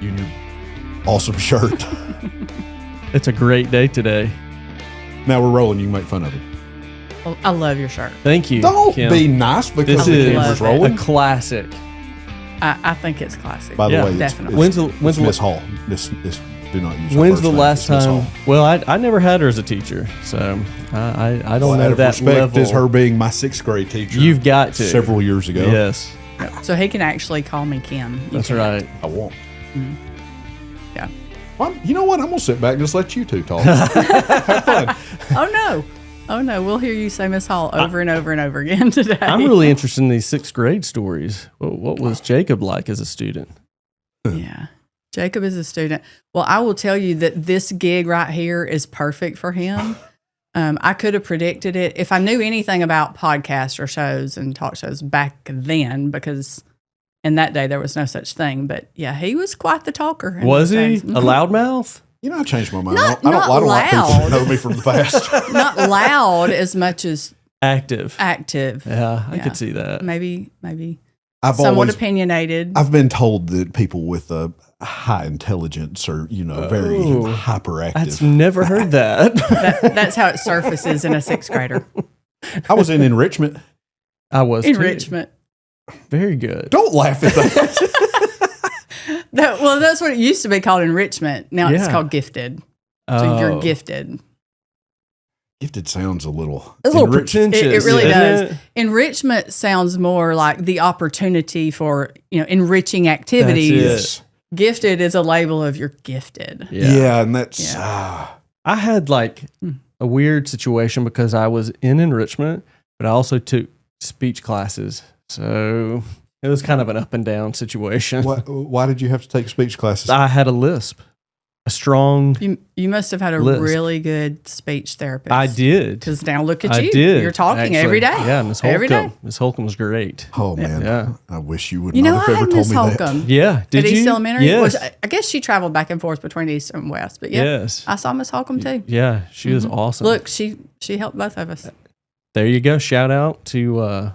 You and your awesome shirt. It's a great day today. Now we're rolling. You can make fun of it. Well, I love your shirt. Thank you. Don't Kim. be nice because This the is camera's a rolling. classic. I think it's classic. By the Yeah, way, definitely. When's it's the Miss Hall. This do not use. her When's first the name. last It's Miss time? Hall. Well, I never had her as a teacher, so I don't Well, out know of that respect level. is her being my 6th grade teacher. You've got to several years ago. Yes, So he can actually call me Kim. You that's can. right. I won't. Yeah. Well, you know what? I'm gonna sit back and just let you two talk. Have fun. Oh no, we'll hear you say Miss Hall over and over and over again today. I'm really interested in these 6th grade stories. What was Jacob like as a student? Yeah. Jacob is a student. Well, I will tell you that this gig right here is perfect for him. I could have predicted it if I knew anything about podcasts or shows and talk shows back then, because in that day there was no such thing. But yeah, he was quite the talker. in Was those he days. a loudmouth? You know, I changed my mind. Not I don't like people loud. who know me from the past. Not loud as much as Active. active. Yeah, I Yeah. could see that. Maybe I've somewhat always, opinionated. I've been told that people with a high intelligence are, very Oh. hyperactive. I've never heard that. That's how it surfaces in a 6th grader. I was in enrichment. I was too. Enrichment. Very good. Don't laugh at that. Well, that's what it used to be called, enrichment. Now it's Yeah. called gifted. So Oh. you're gifted. Gifted sounds a little pretentious. It really isn't does. it? Enrichment sounds more like the opportunity for enriching activities. Yes. Gifted is a label of you're gifted. Yeah, and that's Yeah. I had like a weird situation because I was in enrichment, but I also took speech classes. So it was kind of an up and down situation. why did you have to take speech classes? I had a lisp, a strong. You must have had a Lisp. really good speech therapist. I did. Because now look at I you. did. You're talking actually. every day. Yeah, Miss Holcomb. Every day. Miss Holcomb was great. Oh man, Yeah. I wish you would You know, not I have ever had told Miss me Holcomb Yeah. Did at you? East Elementary. Yes. Which I guess she traveled back and forth between East and West. But yeah, Yes. I saw Miss Holcomb too. Yeah, she was awesome. Look, she helped both of us. There you go. Shout out to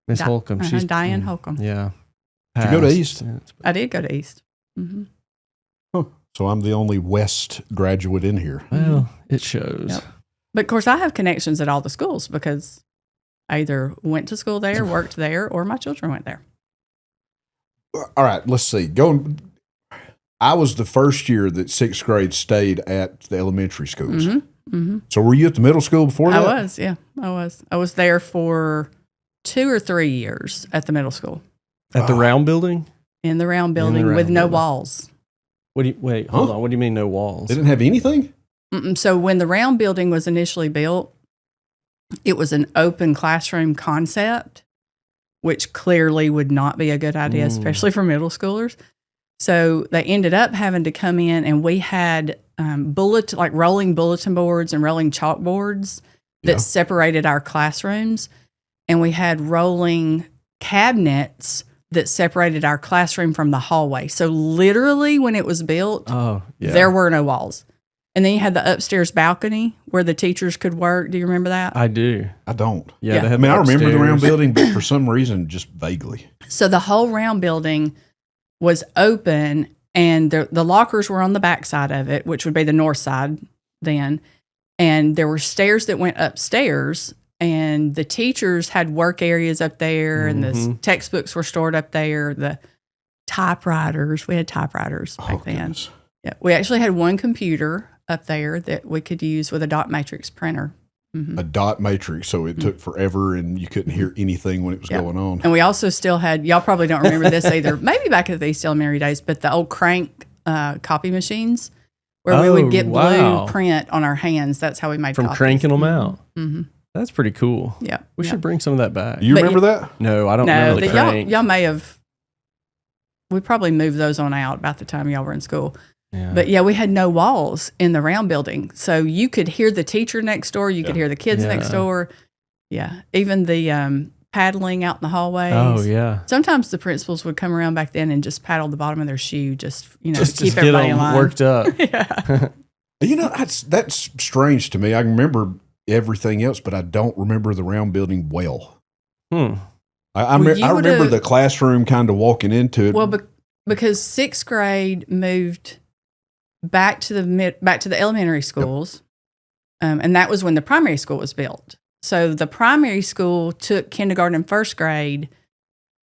Miss Holcomb. She's Diane Holcomb. Yeah. Did you go to Passed. East? I did go to East. Mm-hmm. that. So I'm the only West graduate in here. Well, it shows. Yep. But of course, I have connections at all the schools because I either went to school there, worked there, or my children went there. All right, let's see. I was the first year that 6th grade stayed at the elementary schools. Mm-hmm. So were you at the middle school before that? I was, yeah, I was. I was there for 2 or 3 years at the middle school At the round building? in the round building round with no building. walls. Wait, hold on. What do you mean no walls? They didn't have anything? So when the round building was initially built, it was an open classroom concept, which clearly would not be a good idea, especially for middle schoolers. So they ended up having to come in, and we had rolling bulletin boards and rolling chalkboards that separated our classrooms, and we had rolling cabinets that separated our classroom from the hallway. So literally, when it was built, there were no walls. And then you had the upstairs balcony where the teachers could work. Do you remember that? I do. I don't. Yeah. They I had mean, I remember the round upstairs. building, but for some reason, just vaguely. So the whole round building was open, and the lockers were on the back side of it, which would be the north side then. And there were stairs that went upstairs, and the teachers had work areas up there, and the textbooks were stored up there. The typewriters, we had typewriters back then. Goodness. Yeah, we actually had one computer up there that we could use with a dot matrix printer. A dot matrix, so it took forever, and you couldn't hear anything when it was going on. And we also still had, y'all probably don't remember this either, maybe back at the East Elementary days, but the old crank copy machines where we would get blue print on our hands. That's how we made From copies. cranking them out. Mm-hmm. That's pretty cool. Yeah. We should bring some of that back. You remember that? No, I don't No, remember the crank. y'all may have, we probably moved those on out about the time y'all were in school. Yeah. But yeah, we had no walls in the round building. So you could hear the teacher next door. You could hear the kids next door. Yeah. Even the paddling out in the hallways. Oh, yeah. Sometimes the principals would come around back then and just paddle the bottom of their shoe, just to keep Just everybody get in line. worked up. Yeah. That's strange to me. I remember everything else, but I don't remember the round building well. Hmm. I Well, you remember would've- the classroom kind of walking into it. Well, because sixth grade moved back to the elementary schools, and that was when the primary school was built. So the primary school took kindergarten and first grade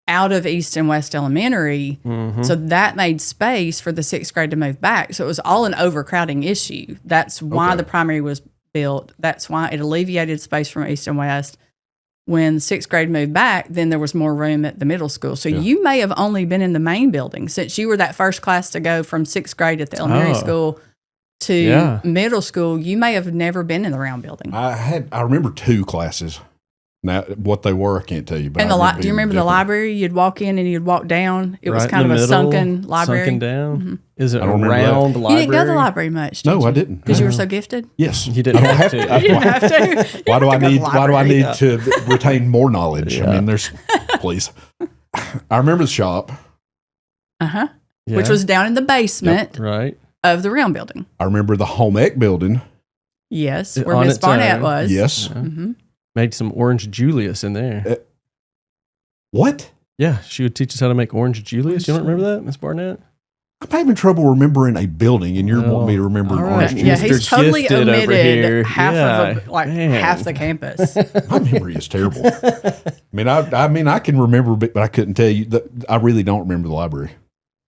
out of East and West Elementary, so that made space for the sixth grade to move back. So it was all an overcrowding issue. That's why the primary was built. That's why it alleviated space from East and West. When sixth grade moved back, then there was more room at the middle school. So you may have only been in the main building since you were that first class to go from sixth grade at the elementary school to middle school. You may have never been in the round building. I remember 2 classes. Now, what they were, I can't tell you. But And do you remember the library? You'd walk in and you'd walk down. It was kind of a sunken library. Sunken down. Is it a don't remember round that. library? You didn't go to the library much, did No, you? I didn't. Because you were so gifted? Yes. You didn't have to. You didn't have to. Why do I need? Why do I library. need to retain more knowledge? I mean, please. I remember the shop. Uh-huh. Yeah. Which was down in the basement Right. of the round building. I remember the home ec building. Yes, It- where on Miss its Barnett own. was. Yes. Mm-hmm. Made some orange Julius in there. What? Yeah, she would teach us how to make orange Julius. You don't remember that, Miss Barnett? I'm having trouble remembering a building, and you're Well, wanting me to remember all an right. orange Yeah, juice. he's Mr. totally Gifted over here. omitted half Man. half the campus. My memory is terrible. I mean, I can remember, but I couldn't tell you. I really don't remember the library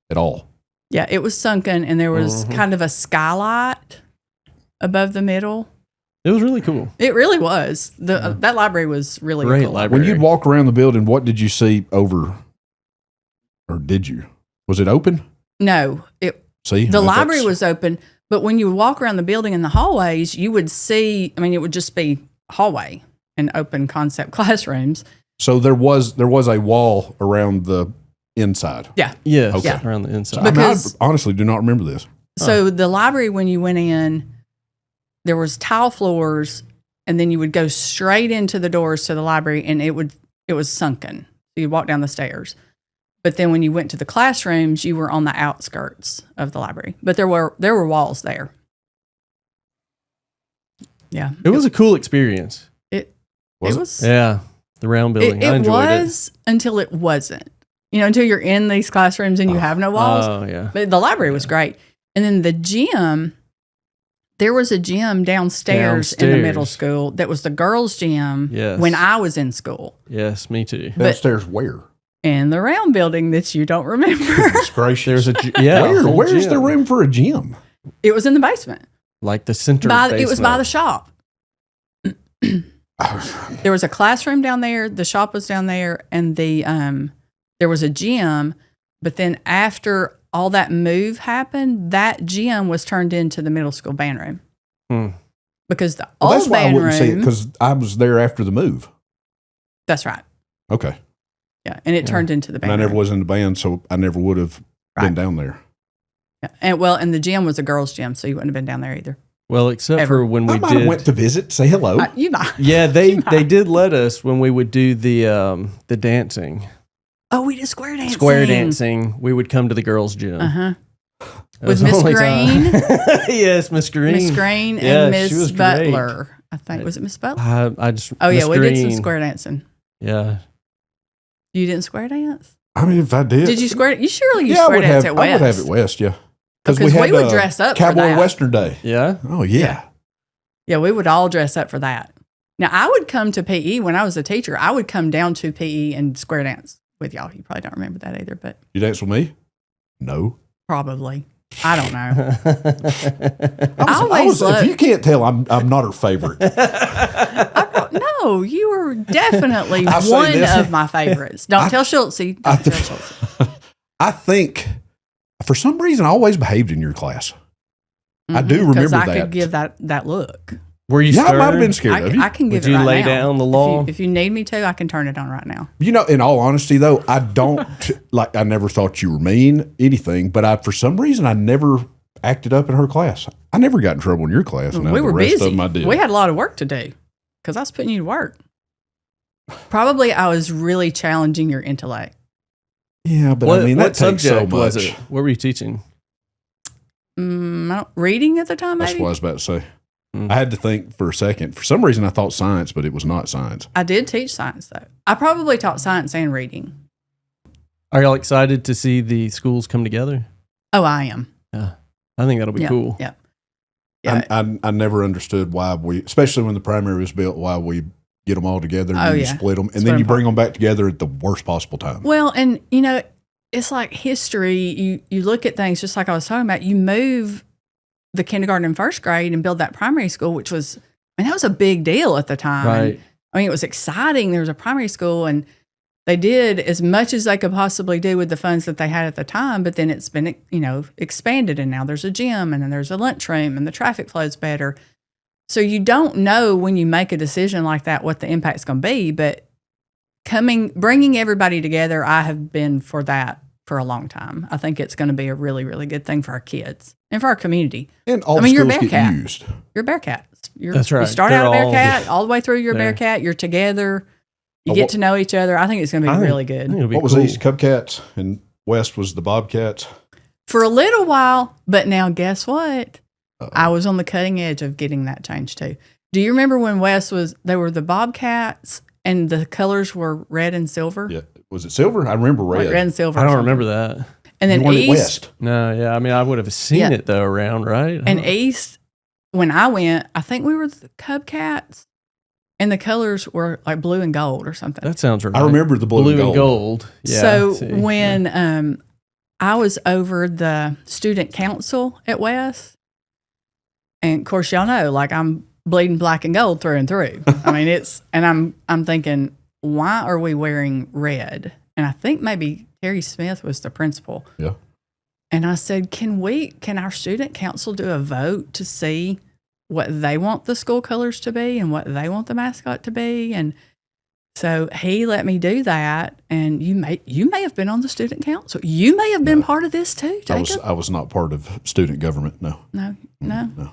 at all. Yeah, it was sunken, and there was kind of a skylight above the middle. It was really cool. It really was. That library was really Great cool. library. When you'd walk around the building, what did you see over, or did you? Was it open? No, See, the library that's- was open, but when you would walk around the building in the hallways, you would see. I mean, it would just be hallway and open concept classrooms. So there was a wall around the inside. Yeah. Yes, Okay. around the So, inside. I mean, Because- I honestly do not remember this. So the library, when you went in, there was tile floors, and then you would go straight into the doors to the library, and it was sunken. So you'd walk down the stairs. But then when you went to the classrooms, you were on the outskirts of the library. But there were walls there. Yeah. It was a cool experience. It Was it? was. Yeah, the round building. I It enjoyed was until it wasn't. Until you're in these classrooms and you have no it. walls. Oh, yeah. But the library was great. And then the gym, there was a gym downstairs in the middle Downstairs. school that was the girls' gym Yes. when I was in school. Yes, me too. Downstairs where? In the round building that you don't remember. Goodness gracious. There's a yeah. Where? whole Where's the gym. room for a gym? It was in the basement. Like the center. It was by the basement. shop. There was a classroom down there, the shop was down there, and there was a gym. But then after all that move happened, that gym was turned into the middle school band room. Hmm. Because the Well, old that's why I band wouldn't see it, room, because I was there after the move. that's right. Okay. Yeah, and it turned into the And band I never room. was in the band, so I never would have been Right. down there. Yeah. And the gym was a girls' gym, so you wouldn't have been down there either. Well, except Ever. for when I we might have went did. to visit, say hello. You might. Yeah, they did let us when we would do the dancing, Oh, we did square dancing. square dancing. We would come to the girls' gym. Uh-huh. That With was the Miss only time. Green? Yes, Miss Green. Miss Green Yeah, and she was Miss great. Butler. I think. Was it Miss Butler? I just. Oh, yeah, Miss we did some Green. square dancing. Yeah. You didn't square dance? I mean, if I did. Did you square? You surely you Yeah, I square would dance have. at West. I would have it West, yeah. Because we had we would dress up for Cowboy that. Western Day. Yeah. Oh yeah. Yeah, we would all dress up for that. Now, I would come to PE when I was a teacher. I would come down to PE and square dance with y'all. You probably don't remember that either, but You dance with me? No. probably. I don't know. I always if loved- you can't tell, I'm not her favorite. No, you were definitely I've seen one this. of my favorites. Don't tell Schultze. Don't tell Schultze. I think for some reason I always behaved in your class. I do Because remember I that. could give that look. Were you Yeah, I scared? might have been scared of you. I can give Would it you right lay now. down the law? If you need me to, I can turn it on right now. You know, in all honesty, though, I don't like. I never thought you were mean, anything, but for some reason, I never acted up in her class. I never got in trouble in your class. And We the were rest busy. Of them I did. We had a lot of work to do because I was putting you to work. Probably I was really challenging your intellect. Yeah, but What, I mean, what that takes so subject much. was it? What were you teaching? Reading at the time, That's maybe? what I was about to say. Mm. I had to think for a second. For some reason, I thought science, but it was not science. I did teach science, though. I probably taught science and reading. Are y'all excited to see the schools come together? Oh, I am. Yeah. I think that'll be cool. Yeah. Yeah. I never understood why especially when the primary was built, why we get them all together and then you split them and then you bring them back together at the worst possible time. Well, and it's like history. You look at things just like I was talking about. You move the kindergarten and first grade and build that primary school, which was, that was a big deal at the time. Right. It was exciting. There was a primary school and they did as much as they could possibly do with the funds that they had at the time, but then it's been, expanded and now there's a gym and then there's a lunchroom and the traffic flow's better. So you don't know when you make a decision like that what the impact's going to be, but bringing everybody together, I have been for that for a long time. I think it's going to be a really, really good thing for our kids and for our community. And all the you're schools get used. You're a Bearcat. That's right. You start out a Bearcat, all the way through you're a Bearcat. You're together. You get to know each other. I think it's going to be really good. What was East? Cubcats, and West was the Bobcats? For a little while, but now guess what? I was on the cutting edge of getting that changed too. Do you remember when West they were the Bobcats and the colors were red and silver? Yeah. Was it silver? I remember red. Like red and silver. I don't remember that. And then East. West. No, yeah. I would have seen it though around, right? And East, when I went, I think we were the Cubcats. And the colors were like blue and gold or something. That sounds right. I remember the blue and gold. Yeah, so when I was over the student council at West, and of course y'all know, like I'm bleeding black and gold through and through. And I'm thinking, why are we wearing red? And I think maybe Terry Smith was the principal. Yeah. And I said, can our student council do a vote to see what they want the school colors to be and what they want the mascot to be? And so he let me do that. And you may have been on the student council. You may have been part of this too, Jacob. I was not part of student government. No. No.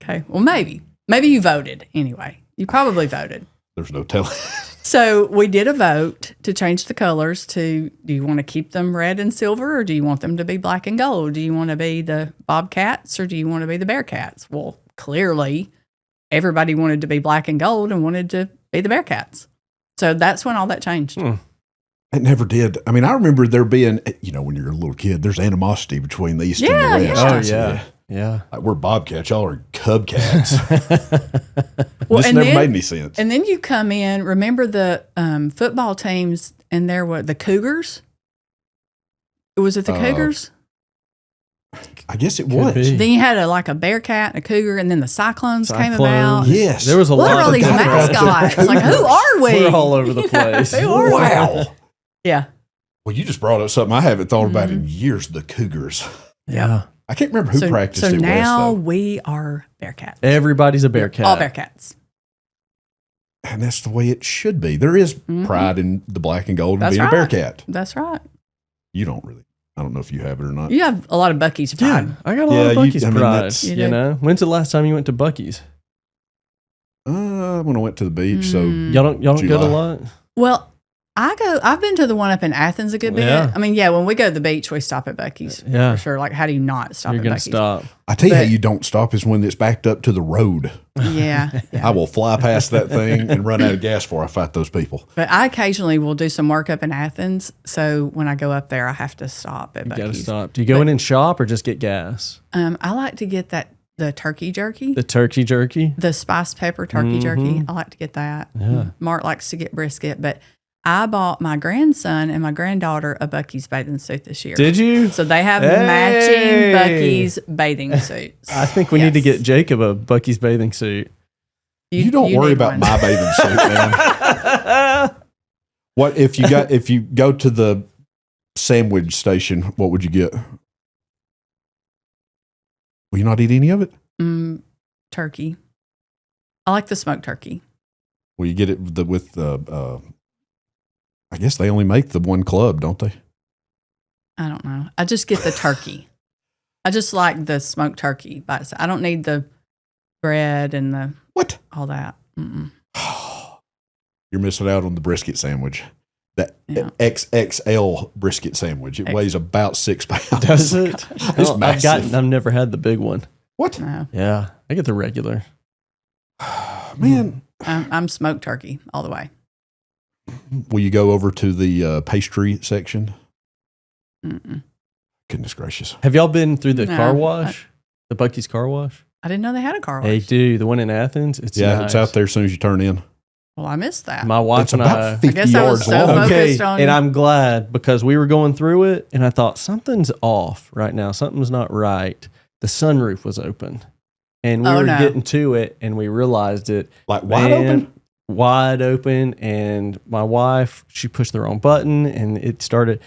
Okay. Well, maybe you voted anyway. You probably voted. There's no telling. So we did a vote to change the colors to, do you want to keep them red and silver or do you want them to be black and gold? Do you want to be the Bobcats or do you want to be the Bearcats? Well, clearly everybody wanted to be black and gold and wanted to be the Bearcats. So that's when all that changed. It never did. I remember there being, when you're a little kid, there's animosity between the East and the West. Oh, yeah. Yeah. Like we're Bobcats, y'all are Cubcats. This never made any sense. And then you come in, remember the football teams, and there were the Cougars? Was it the Cougars? I guess it was. Then you had a Bearcat and a Cougar, and then the Cyclones came about. Yes. There was a lot of all these mascots. Like, who are we? We're all over the place. Wow. Yeah. Well, you just brought up something I haven't thought about in years, the Cougars. Yeah. I can't remember who practiced it. So now West, we are Bearcats. Everybody's a Bearcat. All Bearcats. And that's the way it should be. There is pride in the black and gold and being a Bearcat. That's right. You don't really. I don't know if you have it or not. You have a lot of Buc-ee's pride. Yeah, I got a lot of Buc-ee's pride. You know? When's the last time you went to Buc-ee's? When I went to the beach. So y'all don't go to a lot? Well, I've been to the one up in Athens a good bit. Yeah. When we go to the beach, we stop at Buc-ee's. Yeah. For sure. Like, how do you not stop You're at gonna Buc-ee's? stop. I tell you how you don't stop is when it's backed up to the road. Yeah. I will fly past that thing and run out of gas before I fight those people. But I occasionally will do some work up in Athens. So when I go up there, I have to stop at Buc-ee's. You got to stop. Do you go in and shop or just get gas? I like to get the turkey jerky. The turkey jerky? The spiced pepper turkey jerky. I like to get that. Yeah. Mark likes to get brisket. But I bought my grandson and my granddaughter a Buc-ee's bathing suit this year. Did you? So they have matching Buc-ee's bathing suits. I think we need to get Jacob a Buc-ee's bathing suit. You don't worry about my bathing suit, man. What if you go to the sandwich station, what would you get? Will you not eat any of it? Turkey. I like the smoked turkey. Will you get it with I guess they only make the one club, don't they? I don't know. I just get the turkey. I just like the smoked turkey by itself. I don't need the bread and the all that. You're missing out on the brisket sandwich. That XXL brisket sandwich. It weighs about 6 pounds. Does it? It's massive. I've never had the big one. What? No. Yeah, I get the regular. Man, I'm smoked turkey all the way. Will you go over to the pastry section? Mm-mm. Goodness gracious. Have y'all been through the No. car wash? The Buc-ee's car wash? I didn't know they had a car wash. They do. The one in Athens. It's nice. It's out there as soon as you turn in. Well, I missed that. My wife It's and about I. 50 I guess I was yards so long. focused on- And I'm glad because we were going through it and I thought something's off right now. Something's not right. The sunroof was open and we Oh, were no. getting to it and we realized it. Like wide Man, open? Wide open. And my wife, she pushed the wrong button and it started.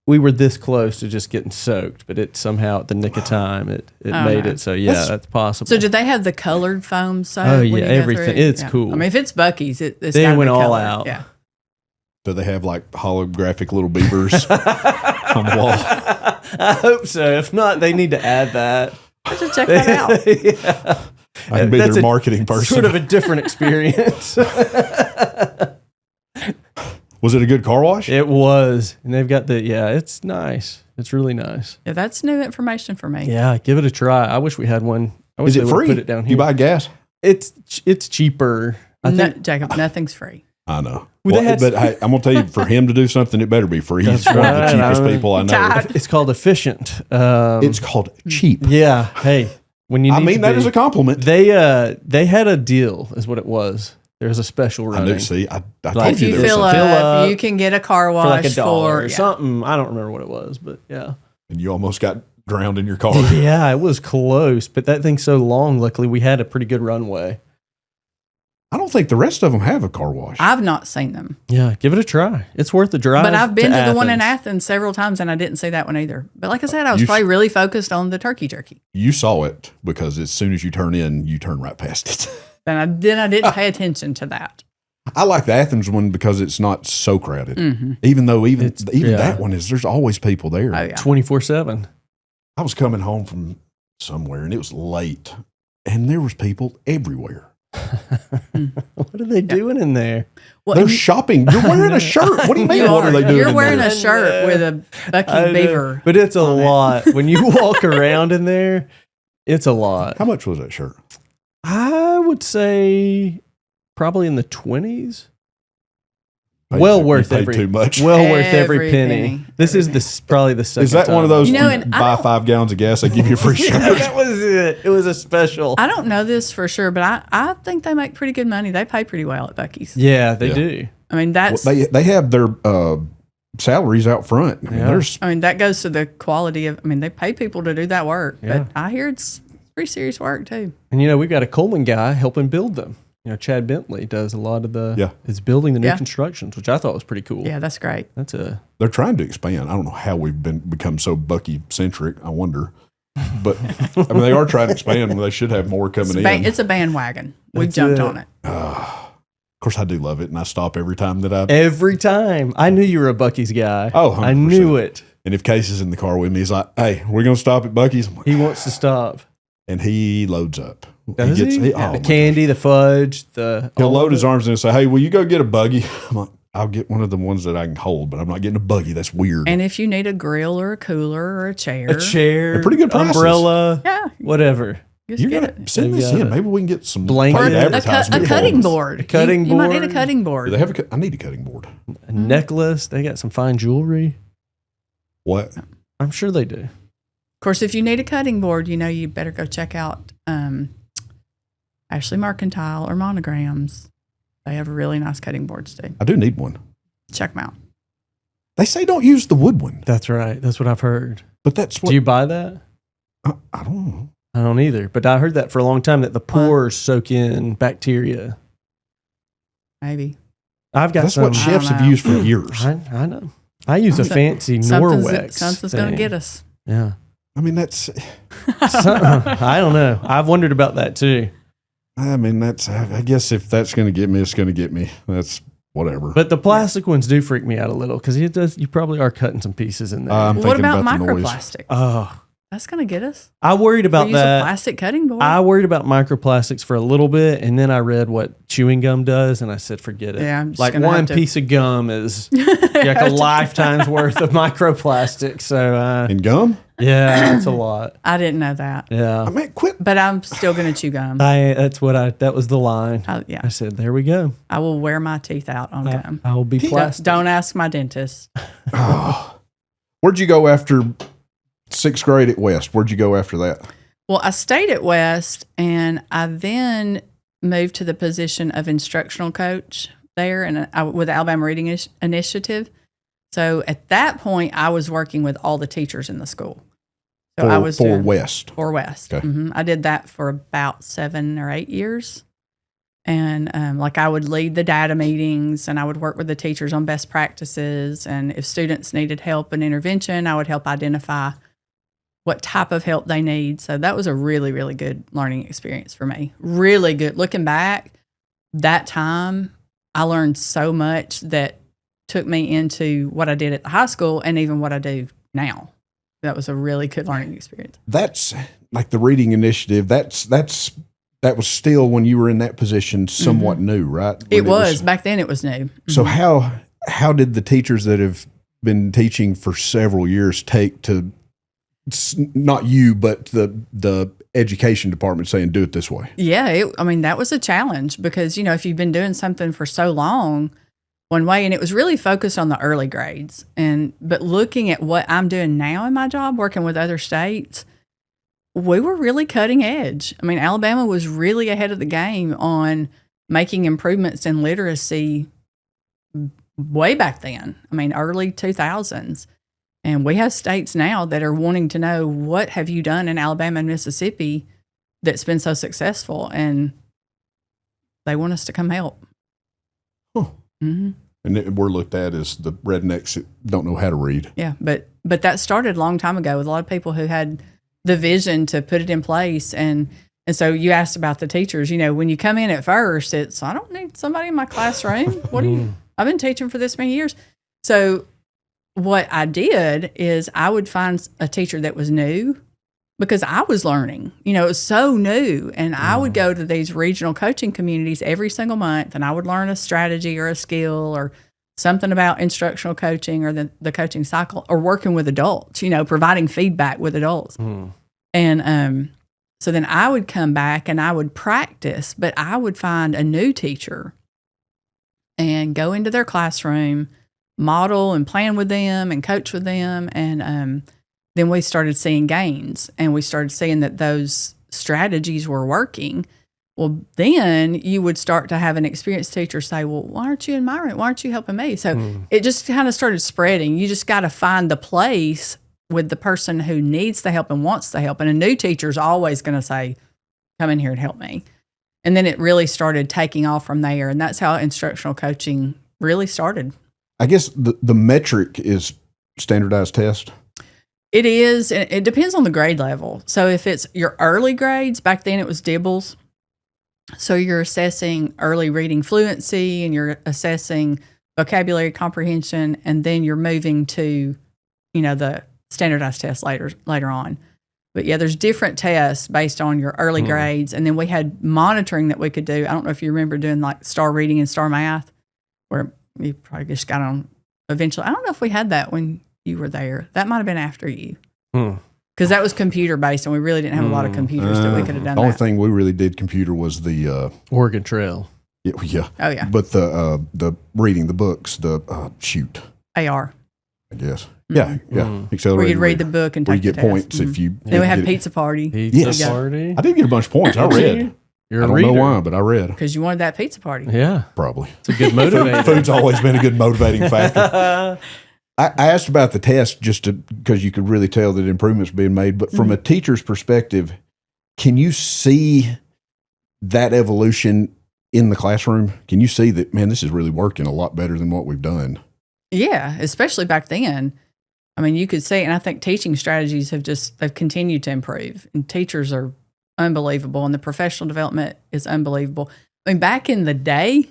We were this close to just getting soaked, but it somehow at the nick of time, it Oh, made no. it. So yeah, That's- that's possible. So did they have the colored foam soap? Oh, when yeah, you go through everything. it? It's cool. I mean, if it's Buc-ee's, it's They gotta went be all colored. out. Yeah. Do they have like holographic little beavers on the wall? I hope so. If not, they need to add that. I should check that out. Yeah. I can be That's their a marketing person. Sort of a different experience. Was it a good car wash? It was. And they've got it's nice. It's really nice. Yeah, that's new information for me. Yeah, give it a try. I wish we had one. I wish Is they it would've free? Put it down here. You buy gas? It's cheaper. I think Jacob, nothing's free. I know. Well, they had- but hey, I'm going to tell you, for him to do something, it better be free. He's That's one of the right. cheapest I mean, people I know. Tired. it's called efficient. It's called cheap. Yeah. Hey, when you need I mean, to that be- is a compliment. They had a deal, is what it was. There was a special I running knew. See, I Like, told If you you there was fill something. up, up you can get a car for wash like $1 or yeah. something. I don't remember what it was, but yeah. And you almost got drowned in your car. Yeah, it was close, but that thing's so long. Luckily, we had a pretty good runway. I don't think the rest of them have a car wash. I've not seen them, Yeah, give it a try. It's worth the drive. but I've been to the one in Athens. Athens several times, and I didn't see that one either. But like I said, I was You probably really focused on the turkey jerky. You saw it because as soon as you turn in, you turn right past it. And I didn't pay attention to that. I like the Athens one because it's not so crowded. Mm-hmm. Even though even yeah. that one is, there's always people there. Oh yeah, 24/7. I was coming home from somewhere and it was late, and there was people everywhere. What are they doing in there? well, They're shopping. You're wearing a shirt. What do you mean? you What are they doing? You're in wearing there? a shirt with a I Buc-ee know, beaver. but it's a on it. lot. When you walk around in there, it's a lot. How much was that shirt? I would say probably in the 20s. Paid Well too- worth you paid every too much. Well worth every Every penny. penny. This Every is probably the second. Is that one time. of those? You know, where and you I buy don't- 5 gallons of gas, they give you a free shirt. Yeah, that was it. It was a special. I don't know this for sure, but I think they make pretty good money. They pay pretty well at Buc-ee's. Yeah, they Yeah. do. I mean, Well, that's they have their salaries out front. I mean, Yeah. there's that goes to the quality of. I mean, they pay people to do that work, Yeah. but I hear it's pretty serious work too. And we've got a Cullman guy helping build them. Chad Bentley does a lot of the. Yeah. Is building the new Yeah. constructions, which I thought was pretty cool. Yeah, that's great. That's they're trying to expand. I don't know how we've become so Buc-ee centric. I wonder, but I mean, they are trying to expand. They should have more coming in. It's a bandwagon. We've That's jumped it. on it. Of course, I do love it, and I stop every time that I. every time. I knew you were a Buc-ee's guy. Oh, I 100%. knew it. And if Case is in the car with me, he's like, "Hey, we're gonna stop at Buc-ee's," I'm like, He wants to stop. and he loads up. Does he? oh, my the gosh. candy, the fudge, He'll all load of his it. arms in and say, "Hey, will you go get a buggy?" I'm like, "I'll get one of the ones that I can hold, but I'm not getting a buggy. That's weird." And if you need a grill or a cooler or a chair, A chair, They're pretty good prices. umbrella, yeah, whatever. just You're get gonna it. send They've this got in. a Maybe we can get some blanket. paid Or A advertisement. for cutting them. board. A cutting You might need a board. cutting Do board. they have I need a cutting board. A necklace. They got some fine jewelry. What? I'm sure they do. Of course, if you need a cutting board, you better go check out Ashley Mercantile or Monograms. They have really nice cutting boards too. I do need one. Check them out. They say don't use the wood one, That's right. That's what I've heard. but that's what Do you buy that? I don't know. I don't either. But I heard that for a long time that the pores soak in bacteria. Maybe. I've got That's some. what chefs I don't have know. used for years. I know. I use a fancy Something's Norwex. going to thing. get us. Yeah. I mean, that's. I don't know. I've wondered about that too. I mean, that's. I guess if that's going to get me, it's going to get me. That's whatever. But the plastic ones do freak me out a little because you probably are cutting some pieces in there. I'm What thinking about the noise. microplastic? Oh, That's going to get us. I worried We about use a that. plastic cutting board. I worried about microplastics for a little bit, and then I read what chewing gum does, and I said, forget it. Yeah, I'm just like gonna one have to- piece of gum is like a lifetime's worth of microplastic. So, And gum? yeah, it's a lot. I didn't know that. Yeah. I mean, quit. But I'm still going to chew gum. That was the line. Yeah. I said, there we go. I will wear my teeth out on gum. I will be plastic. Don't ask my dentist. Oh, Where'd you go after 6th grade at West? Where'd you go after that? Well, I stayed at West, and I then moved to the position of instructional coach there and with the Alabama Reading Initiative. So at that point, I was working with all the teachers in the school. So I was for West. For West. Okay. I did that for about 7 or 8 years. And I would lead the data meetings, and I would work with the teachers on best practices. And if students needed help and intervention, I would help identify what type of help they need. So that was a really, really good learning experience for me. Really good. Looking back, that time I learned so much that took me into what I did at the high school and even what I do now. That was a really good learning experience. That's like the reading initiative. That was still, when you were in that position, somewhat new, right? It was back then. It was new. So how did the teachers that have been teaching for several years take to, not you, but the education department saying, do it this way? Yeah. That was a challenge because, if you've been doing something for so long one way, and it was really focused on the early grades. But looking at what I'm doing now in my job, working with other states, we were really cutting edge. Alabama was really ahead of the game on making improvements in literacy way back then. Early 2000s. And we have states now that are wanting to know, what have you done in Alabama and Mississippi that's been so successful? And they want us to come help. Huh. Mm-hmm. And we're looked at as the rednecks that don't know how to read. Yeah, but that started a long time ago with a lot of people who had the vision to put it in place. And so you asked about the teachers. When you come in at first, it's, I don't need somebody in my classroom. What do you? I've been teaching for this many years. So what I did is I would find a teacher that was new because I was learning. It was so new. And I would go to these regional coaching communities every single month, and I would learn a strategy or a skill or something about instructional coaching or the coaching cycle or working with adults, providing feedback with adults. And so then I would come back and I would practice, but I would find a new teacher and go into their classroom, model and plan with them and coach with them. And then we started seeing gains, and we started seeing that those strategies were working. Well, then you would start to have an experienced teacher say, well, why aren't you in my room? Why aren't you helping me? So it just kind of started spreading. You just got to find the place with the person who needs the help and wants the help. And a new teacher is always going to say, come in here and help me. And then it really started taking off from there. And that's how instructional coaching really started. I guess the metric is standardized test. It is. And it depends on the grade level. So if it's your early grades, back then it was DIBELS. So you're assessing early reading fluency and you're assessing vocabulary comprehension, and then you're moving to, the standardized tests later on. But yeah, there's different tests based on your early grades. And then we had monitoring that we could do. I don't know if you remember doing like star reading and star math, where you probably just got on eventually. I don't know if we had that when you were there. That might have been after you. Because that was computer based, and we really didn't have a lot of computers that we could have done. The only thing we really did computer was the Oregon Trail. Yeah. Oh yeah. But the reading the books, AR. I guess. Yeah. Accelerated. Where you'd read the book and where take you get the test. points if you. Then we had pizza party. Pizza party. I did get a bunch of points. I read. You're I a don't reader. know why, but I read. Because you wanted that pizza party. Yeah. Probably. It's a good motivator. Food's always been a good motivating factor. I asked about the test just because you could really tell that improvements were being made. But from a teacher's perspective, can you see that evolution in the classroom? Can you see that, man, this is really working a lot better than what we've done? Yeah, especially back then. You could see, and I think teaching strategies they've continued to improve. And teachers are unbelievable, and the professional development is unbelievable. Back in the day,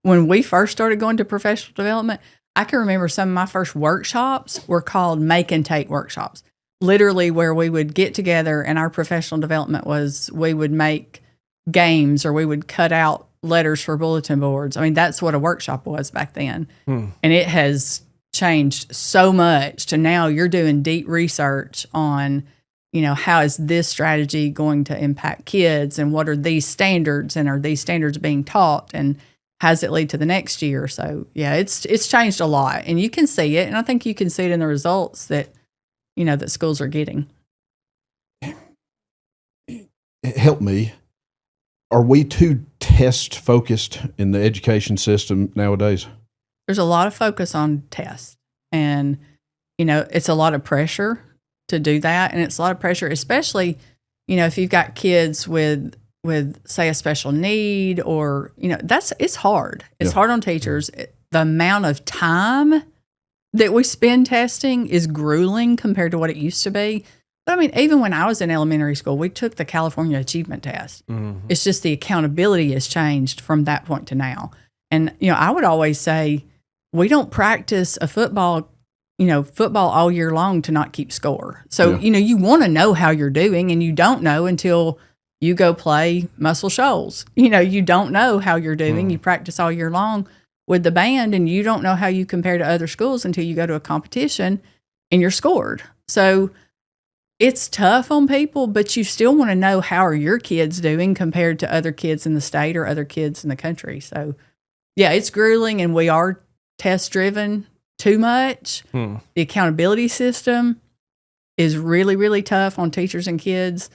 when we first started going to professional development, I can remember some of my first workshops were called make and take workshops, literally where we would get together and our professional development was we would make games or we would cut out letters for bulletin boards. That's what a workshop was back then. And it has changed so much to now you're doing deep research on, how is this strategy going to impact kids and what are these standards and are these standards being taught and has it lead to the next year? So yeah, it's changed a lot, and you can see it, and I think you can see it in the results that that schools are getting. Help me. Are we too test focused in the education system nowadays? There's a lot of focus on tests, and it's a lot of pressure to do that, and it's a lot of pressure, especially if you've got kids with say a special need, or it's hard. It's hard on teachers. The amount of time that we spend testing is grueling compared to what it used to be. But I mean, even when I was in elementary school, we took the California Achievement Test. Mm-hmm. It's just the accountability has changed from that point to now. And I would always say we don't practice a football all year long to not keep score. So you want to know how you're doing, and you don't know until you go play Muscle Shoals. You don't know how you're doing. You practice all year long with the band, and you don't know how you compare to other schools until you go to a competition and you're scored. So it's tough on people, but you still want to know how are your kids doing compared to other kids in the state or other kids in the country. So yeah, it's grueling, and we are test driven too much. The accountability system is really, really tough on teachers and kids.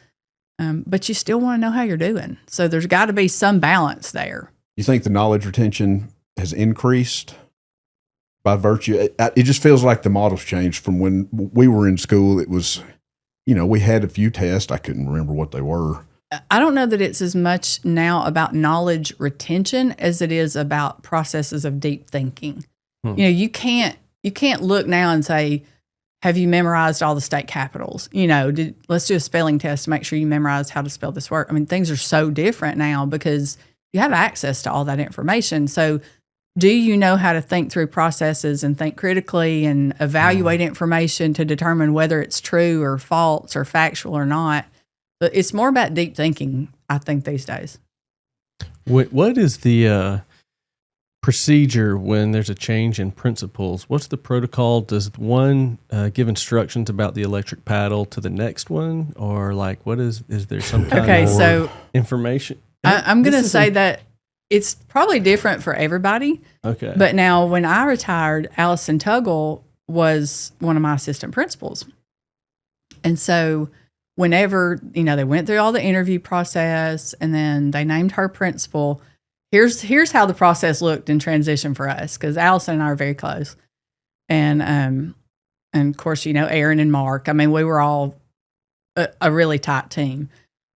But you still want to know how you're doing. So there's got to be some balance there. You think the knowledge retention has increased by virtue? It just feels like the model's changed from when we were in school. It was, we had a few tests. I couldn't remember what they were. I don't know that it's as much now about knowledge retention as it is about processes of deep thinking. You can't look now and say, have you memorized all the state capitals? Let's do a spelling test to make sure you memorize how to spell this word. I mean, things are so different now because you have access to all that information. So do you know how to think through processes and think critically and evaluate information to determine whether it's true or false or factual or not? But it's more about deep thinking, I think, these days. What is the procedure when there's a change in principles? What's the protocol? Does one give instructions about the electric paddle to the next one, or what is there some kind of information? I'm going to say that it's probably different for everybody. Okay. But now when I retired, Allison Tuggle was one of my assistant principals. And so whenever, they went through all the interview process and then they named her principal, Here's how the process looked in transition for us, because Allison and I are very close. And of course, Aaron and Mark. I mean, we were all a really tight team.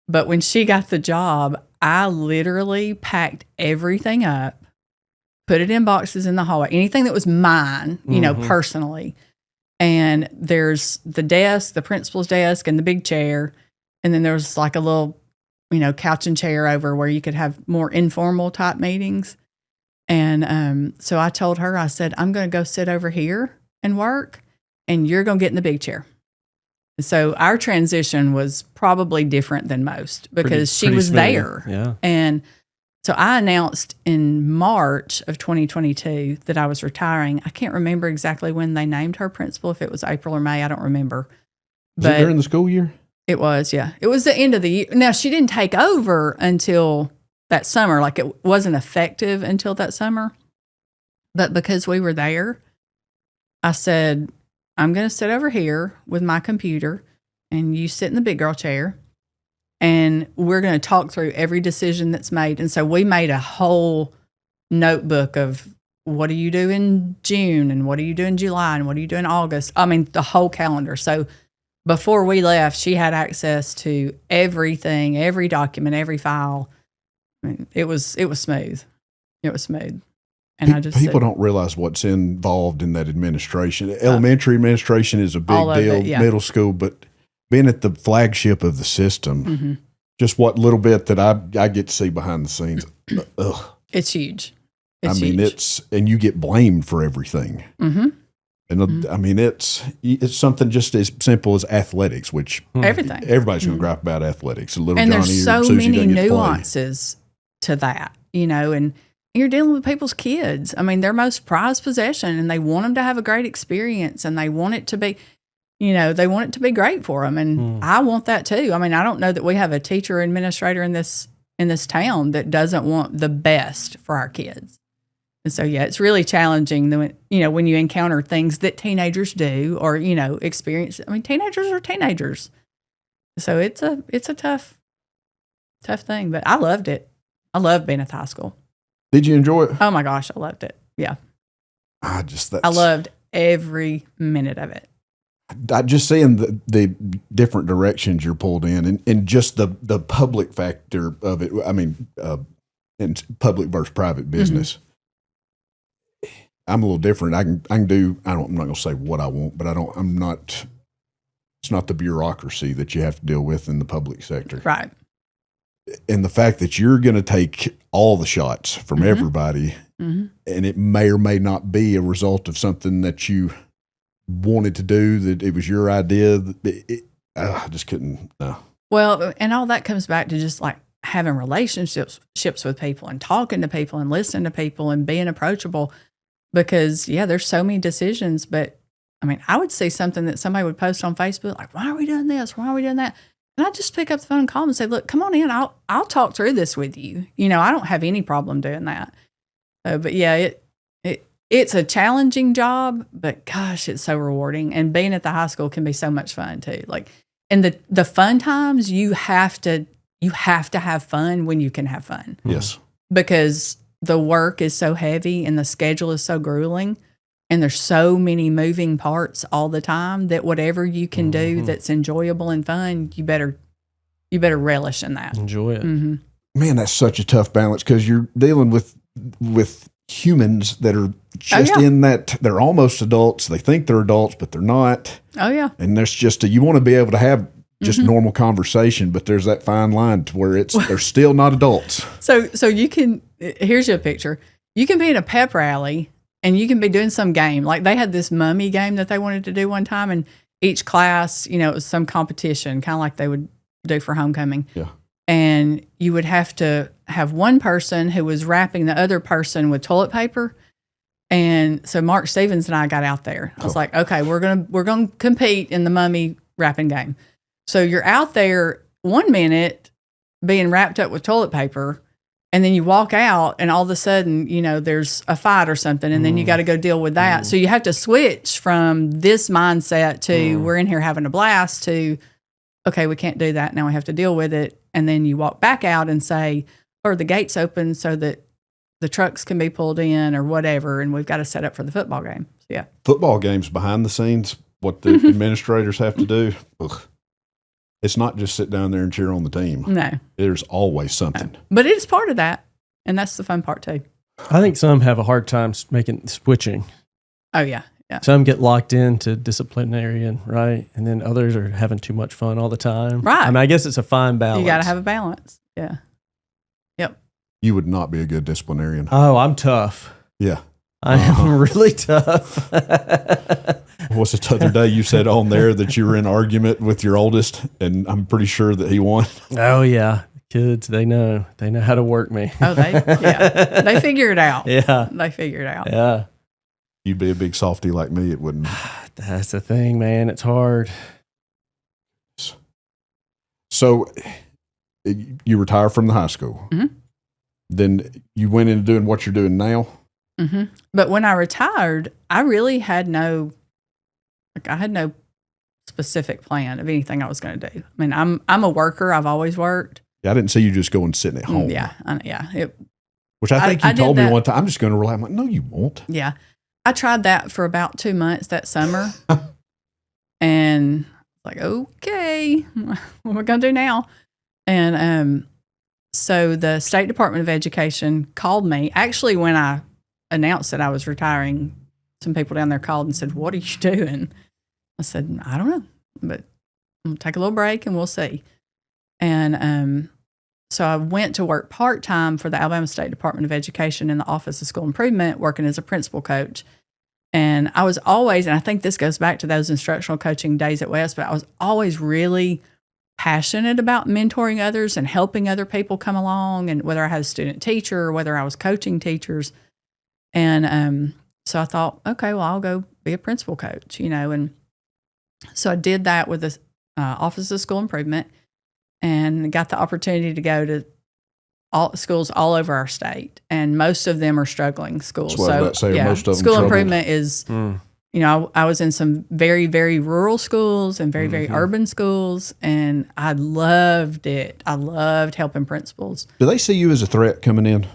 But when she got the job, I literally packed everything up, put it in boxes in the hallway, anything that was mine, personally. And there's the desk, the principal's desk, and the big chair. And then there was like a little couch and chair over where you could have more informal type meetings. And so I told her, I said, I'm going to go sit over here and work, and you're going to get in the big chair. So our transition was probably different than most because she was there. Yeah. And so I announced in March of 2022 that I was retiring. I can't remember exactly when they named her principal, if it was April or May, I don't remember. Was it during the school year? It was, yeah. It was the end of the year. Now, she didn't take over until that summer. It wasn't effective until that summer. But because we were there, I said, I'm going to sit over here with my computer, and you sit in the big girl chair, and we're going to talk through every decision that's made. And so we made a whole notebook of what do you do in June, and what do you do in July, and what do you do in August? I mean, the whole calendar. So before we left, she had access to everything, every document, every file. I mean, it was smooth. It was smooth. And people don't realize what's involved in that administration. Elementary administration is a big deal, middle school, but being at the flagship of the system, just what little bit that I get to see behind the scenes, it's huge. And you get blamed for everything. And I mean, it's something just as simple as athletics, which everybody's going to gripe about athletics. And there's so many nuances to that, and you're dealing with people's kids. I mean, their most prized possession, and they want them to have a great experience, and they want it to be, they want it to be great for them. And I want that too. I mean, I don't know that we have a teacher or administrator in this town that doesn't want the best for our kids. And so, yeah, it's really challenging, when you encounter things that teenagers do or, experience. I mean, teenagers are teenagers. So it's a tough thing, but I loved it. I loved being at the high school. Did you enjoy it? Oh my gosh, I loved it. Yeah. I loved every minute of it. I just seeing the different directions you're pulled in and just the public factor of it. I mean, in public versus private business. Mm-hmm. I'm a little different. I can do, I'm not going to say what I want, but it's not the bureaucracy that you have to deal with in the public sector. Right. And the fact that you're going to take all the shots from mm-hmm. everybody, mm-hmm. and it may or may not be a result of something that you wanted to do, that it was your idea. I just couldn't. No. Well, and all that comes back to just like having relationships with people and talking to people and listening to people and being approachable, because there's so many decisions. But I mean, I would see something that somebody would post on Facebook, like, why are we doing this? Why are we doing that? And I just pick up the phone and call them and say, look, come on in. I'll talk through this with you. I don't have any problem doing that. But it's a challenging job, but gosh, it's so rewarding. And being at the high school can be so much fun too. Like, and the fun times, you have to have fun when you can have fun. Yes. Because the work is so heavy and the schedule is so grueling. And there's so many moving parts all the time that whatever you can do that's enjoyable and fun, you better relish in that. Enjoy it. Mm-hmm. Man, that's such a tough balance, because you're dealing with humans that are just in that they're almost adults. They think they're adults, but they're not. Oh yeah. And there's just you want to be able to have just normal conversation, but there's that fine line to where they're still not adults. So you can, here's your picture. You can be in a pep rally and you can be doing some game. Like they had this mummy game that they wanted to do one time, and each class, it was some competition, kind of like they would do for homecoming. Yeah. And you would have to have one person who was wrapping the other person with toilet paper. And so Mark Stevens and I got out there. I was like, okay, we're gonna compete in the mummy wrapping game. So you're out there 1 minute being wrapped up with toilet paper, and then you walk out and all of a sudden, there's a fight or something, and then you got to go deal with that. So you have to switch from this mindset to we're in here having a blast to, okay, we can't do that. Now we have to deal with it. And then you walk back out and say, or the gates open so that the trucks can be pulled in or whatever, and we've got to set up for the football game. So, yeah. Football games behind the scenes, what the administrators have to do. Ugh. It's not just sit down there and cheer on the team. No. There's always something. No. But it is part of that, and that's the fun part too. I think some have a hard time switching. Oh, yeah. Yeah. Some get locked into disciplinarian, right? And then others are having too much fun all the time. Right. I mean, I guess it's a fine balance. You got to have a balance. Yeah. Yep. You would not be a good disciplinarian. Oh, I'm tough. Yeah. I am really tough. What's the other day you said on there that you were in argument with your oldest, and I'm pretty sure that he won? Oh, yeah. Kids, they know how to work me. Oh, they figure it out. Yeah. They figure it out. Yeah. You'd be a big softy like me, it wouldn't. That's the thing, man. It's hard. So you retire from the high school. Mm-hmm. Then you went into doing what you're doing now. Mm-hmm. But when I retired, I really had no specific plan of anything I was going to do. I mean, I'm a worker. I've always worked. Yeah, I didn't see you just going sitting at home. Yeah. Which I think you told me that one time, I'm just going to rely. I'm like, no, you won't. Yeah. I tried that for about 2 months that summer. And like, okay, what am I going to do now? And so the State Department of Education called me. Actually, when I announced that I was retiring, some people down there called and said, what are you doing? I said, I don't know, but I'm going to take a little break and we'll see. And so I went to work part-time for the Alabama State Department of Education in the Office of School Improvement, working as a principal coach. And I was always, and I think this goes back to those instructional coaching days at West, but I was always really passionate about mentoring others and helping other people come along, and whether I had a student teacher or whether I was coaching teachers. And so I thought, okay, well, I'll go be a principal coach, and so I did that with the Office of School Improvement, and got the opportunity to go to all schools all over our state, and most of them are struggling schools. That's what I was about to say, most of them school troubled. improvement is. You know, I was in some very, very rural schools and very, very urban schools, and I loved it. I loved helping principals. Do they see you as a threat coming in,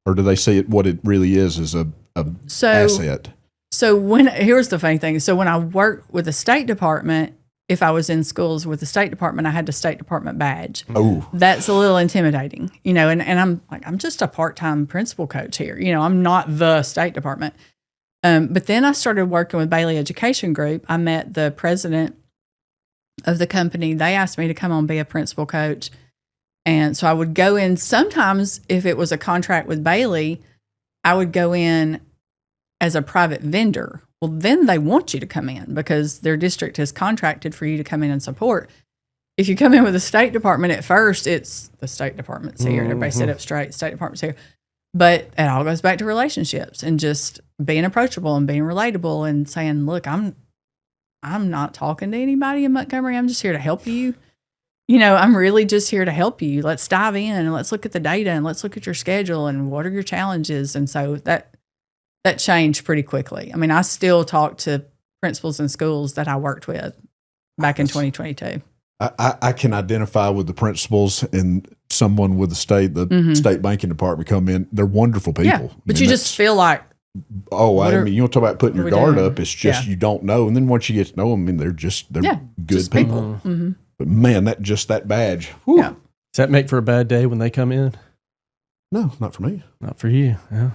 or do they see it what it really is a asset? So here's the funny thing. So when I worked with the State Department, if I was in schools with the State Department, I had the State Department badge. Oh, That's a little intimidating, you know, and I'm like, I'm just a part-time principal coach here. You know, I'm not the State Department. But then I started working with Bailey Education Group. I met the president of the company. They asked me to come on be a principal coach. And so I would go in sometimes if it was a contract with Bailey, I would go in as a private vendor. Well, then they want you to come in because their district has contracted for you to come in and support. If you come in with the State Department at first, it's the State Department's here. Everybody sit up straight, State Department's here. But it all goes back to relationships and just being approachable and being relatable and saying, look, I'm not talking to anybody in Montgomery. I'm just here to help you. You know, I'm really just here to help you. Let's dive in and let's look at the data and let's look at your schedule and what are your challenges. And so that changed pretty quickly. I mean, I still talk to principals in schools that I worked with back in 2022. I can identify with the principals and someone with the state banking department come in. They're wonderful people. Yeah, but you just feel like, I mean, you don't talk about putting your guard up. It's just you don't know. And then once you get to know them, I mean, they're good just people. But man, that badge. Whew. Yeah. Does that make for a bad day when they come in? No, not for me. Not for you. Yeah.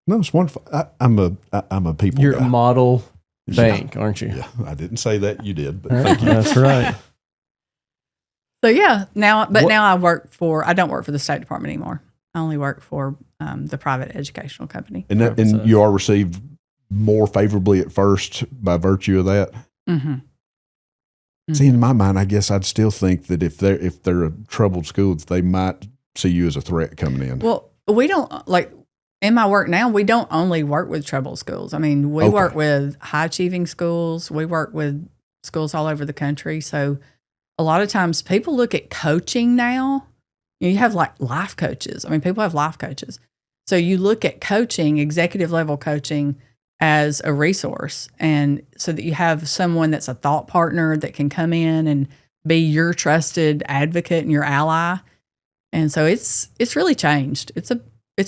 No, it's wonderful. I'm a people You're guy. a model bank, aren't you? Yeah, I didn't say that. You did, but thank you. That's right. So yeah, now I don't work for the State Department anymore. I only work for the private educational company. And you are received more favorably at first by virtue of that. See, in my mind, I guess I'd still think that if they're a troubled school, they might see you as a threat coming in. Well, we don't in my work now. We don't only work with troubled schools. I mean, we work with high achieving schools. We work with schools all over the country. So a lot of times people look at coaching now. You have like life coaches. I mean, people have life coaches. So you look at coaching, executive level coaching, as a resource, and so that you have someone that's a thought partner that can come in and be your trusted advocate and your ally. And so it's really changed. It's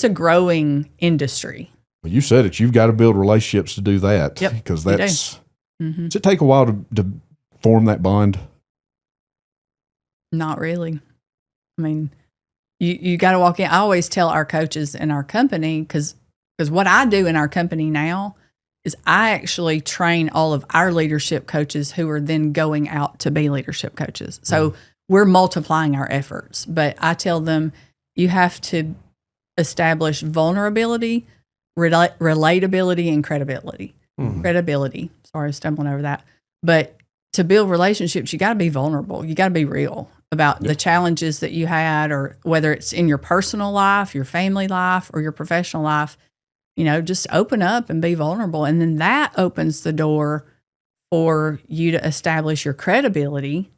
a growing industry. Well, you said it. You've got to build relationships to do that. Yep, because that's. Does it take a while to form that bond? Not really. I mean, you got to walk in. I always tell our coaches in our company, because what I do in our company now is I actually train all of our leadership coaches who are then going out to be leadership coaches. So we're multiplying our efforts. But I tell them you have to establish vulnerability, relatability, and credibility. Credibility. Sorry, I'm stumbling over that. But to build relationships, you got to be vulnerable. You got to be real about the challenges that you had, or whether it's in your personal life, your family life, or your professional life. You know, just open up and be vulnerable. And then that opens the door for you to establish your credibility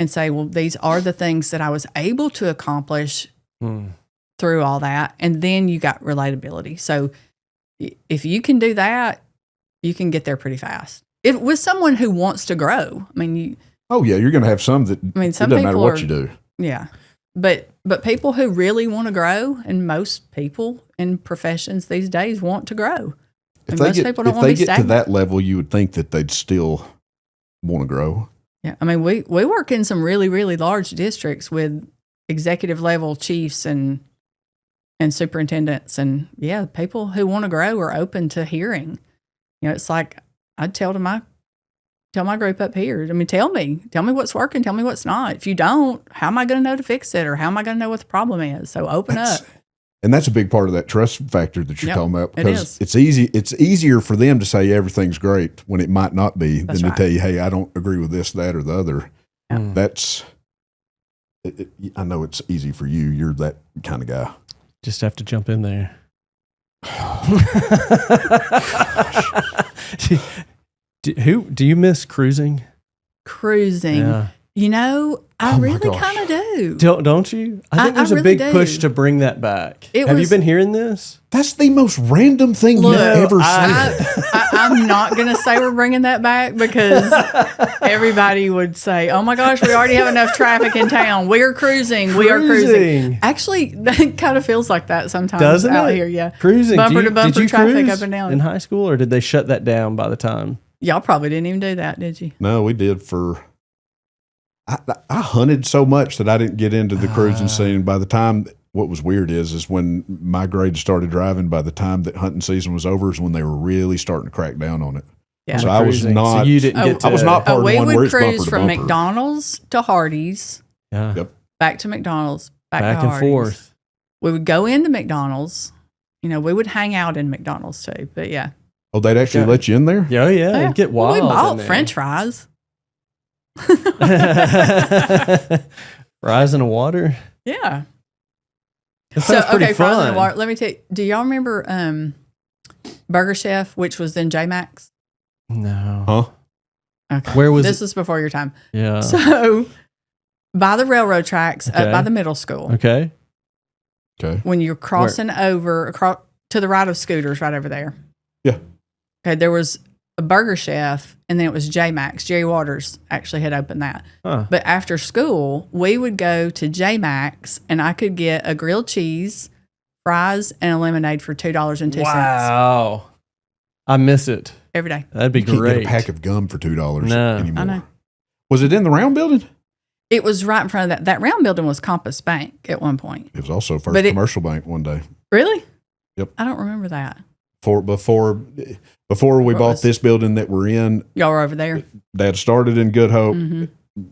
and say, well, these are the things that I was able to accomplish through all that. And then you got relatability. So if you can do that, you can get there pretty fast. If with someone who wants to grow, I mean, you're going to have some that, it doesn't matter what you do. Yeah. But people who really want to grow, and most people in professions these days want to grow. If they get to that level, you would think that they'd still want to grow. Yeah. I mean, we work in some really, really large districts with executive level chiefs and superintendents. And yeah, people who want to grow are open to hearing. You know, it's like I'd tell my group up here, I mean, tell me what's working, tell me what's not. If you don't, how am I going to know to fix it, or how am I going to know what the problem is? So open up. And that's a big part of that trust factor that you're talking about, because it's easier for them to say everything's great when it might not be than to tell you, hey, I don't agree with this, that, or the other. That's, I know it's easy for you. You're that kind of guy. Just have to jump in there. Do you miss cruising? Cruising. You know, I Oh my really gosh. kind of do. Don't you? I think there's a really big push do. to bring that back. It Have you was- been hearing this? That's the most random thing Look, you've ever I, said. I'm not going to say we're bringing that back because everybody would say, oh my gosh, we already have enough traffic in town. We are cruising. We are cruising. Cruising. Actually, that kind of feels like that sometimes Doesn't out it? here. Yeah. Cruising. Bumper to Did bumper you traffic cruise up and down. in high school, or did they shut that down by the time? Y'all probably didn't even do that, did you? No, we did for. I hunted so much that I didn't get into the cruising scene. By the time, what was weird is when my grade started driving. By the time that hunting season was over, is when they were really starting to crack down on it. Yeah. So I was Cruising. not. So you didn't get to. I was not part of we one where would it's bumper cruise to from bumper. McDonald's to Hardee's, Yeah. Yep. back to McDonald's, back to Back and Hardee's. forth. We would go into McDonald's. You know, we would hang out in McDonald's too. But yeah. Oh, they'd actually Yeah. let you in there? Yeah, oh, yeah. Yeah. It'd get Well, wild. we bought in there. French fries. Fries in the water. Yeah. That sounds pretty fries in fun. the water. Let me tell you, do y'all remember Burger Chef, which was then J-Max? No. Huh? Okay. Where was this it? is before your time. Yeah. So by the railroad tracks, Okay. up by the middle school, Okay. Okay. when you're crossing over across to the right of Scooters, right over there. Yeah. Okay, there was a Burger Chef, and then it was J-Max. Jerry Waters actually had opened that. Huh. But after school, we would go to J-Max, and I could get a grilled cheese, fries, and a lemonade for $2.02 Wow. I miss it. every day. That'd be You can't great. get a pack of gum for $2 No. anymore. I know. Was it in the round building? It was right in front of that. That round building was Compass Bank at one point. It was also First But it- Commercial Bank one day. Really? Yep. I don't remember that. Before we What bought was- this building that we're in, Y'all were over there. Dad started in Good Hope, Mhm.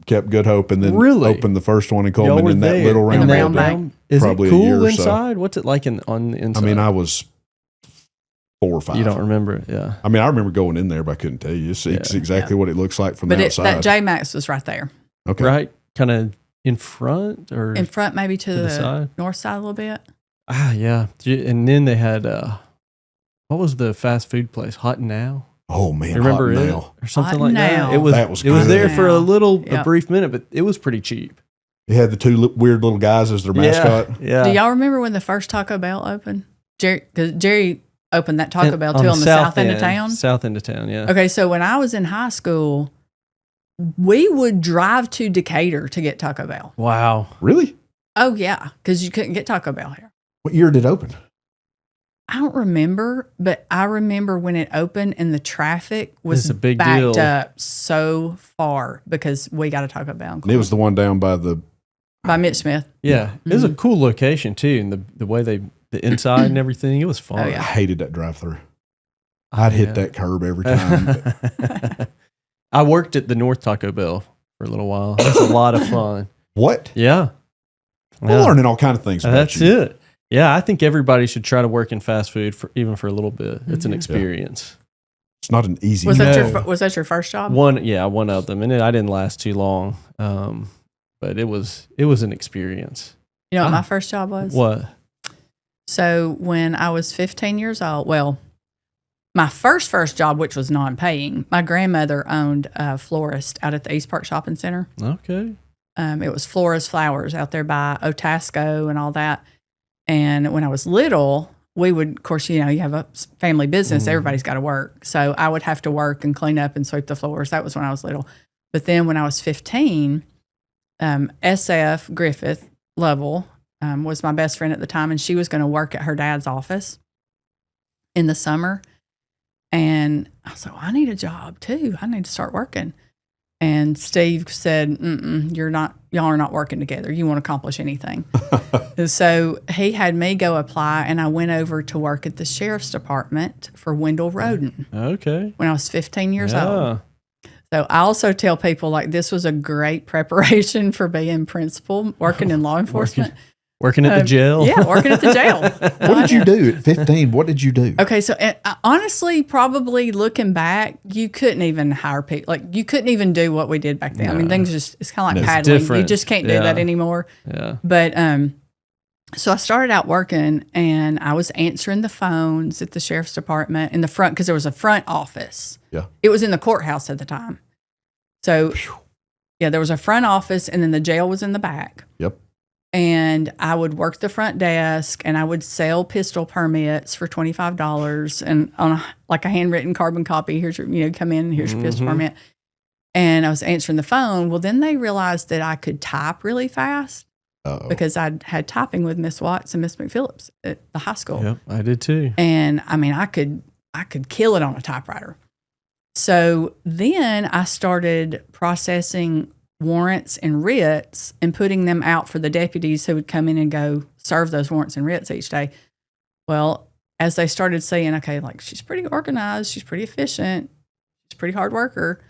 kept Good Hope, and then Really? opened the first one in Y'all Cullman were in that there. little In round the building. round bank. Is Probably it a year cool or so. inside? What's it like on the I inside? mean, I was 4 or 5. You don't remember it, yeah. I mean, I remember going in there, but I couldn't tell you. It's exactly what it looks like from But the that outside. J-Max was right there. Okay. Right? Kind of in front or In front, maybe to the the side? north side a little bit. Yeah. And then they had what was the fast food place? Hot Now? Oh man, You remember Hot it Now. or something Hot like Now. that? It was That was it was good. there for a Now. a Yep. brief minute, but it was pretty cheap. It had the two weird little guys as their mascot. Yeah. Do y'all remember when the first Taco Bell opened? Because Jerry opened that Taco Bell too on the south end of town. South end of town, yeah. Okay, so when I was in high school, we would drive to Decatur to get Taco Bell. Wow. Really? Oh yeah, because you couldn't get Taco Bell here. What year did it open? I don't remember, but I remember when it opened and the traffic was It's a big backed deal. up so far because we got a Taco Bell in And it was the one down by the. by Mitch Smith. Yeah. It was a Mm-hmm. cool location too, and the way the inside and everything, it was fun. Oh, I yeah. hated that drive-through. I'd hit that curb every time. I worked at the North Taco Bell for a little while. It was a lot of fun. What? Yeah. We're learning all kind of things. About That's you. it. Yeah, I think everybody should try to work in fast food for even for a little bit. It's an Mhm. experience. It's not an easy. Was that No. was that your first job? One of them, and I didn't last too long. But it was an experience. You know what Ah. my first job was? What? So when I was 15 years old, well, my first job, which was non-paying, my grandmother owned a florist out at the East Park Shopping Center. Okay. It was Flores Flowers out there by Otasco and all that. And when I was little, we would, of course, you have a family business. Mhm. Everybody's got to work. So I would have to work and clean up and sweep the floors. That was when I was little. But then when I was 15, SF Griffith Lovell was my best friend at the time, and she was going to work at her dad's office in the summer. And I was like, well, I need a job too. I need to start working. And Steve said, y'all are not working together. You won't accomplish anything. And so he had me go apply, and I went over to work at the sheriff's department for Wendell Roden Okay. when I was 15 years old. Yeah. So I also tell people, like, this was a great preparation for being principal, working in law enforcement. Working at the jail. Yeah, working at the jail. What did you do at 15? What did you do? Okay, so honestly, probably looking back, you couldn't even hire people. Like, you couldn't even do what we did back then. I mean, No. things it's kind of like No, it's paddling. You different. just can't do Yeah. that anymore. Yeah. But so I started out working, and I was answering the phones at the sheriff's department in the front, because there was a front office. Yeah. It was in the courthouse at the time. So Yeah, there was a front office, and then the jail was in the back. Yep. And I would work the front desk, and I would sell pistol permits for $25, and on a handwritten carbon copy. Here's your, come in, here's your pistol permit. And I was answering the phone. Well, then they realized that I could type really fast because I'd had typing with Miss Watts and Miss McPhillips at the high school. Yep, I did too. And I mean, I could kill it on a typewriter. So then I started processing warrants and writs and putting them out for the deputies who would come in and go serve those warrants and writs each day. Well, as they started saying, okay, like she's pretty organized, she's pretty efficient, she's a pretty hard worker.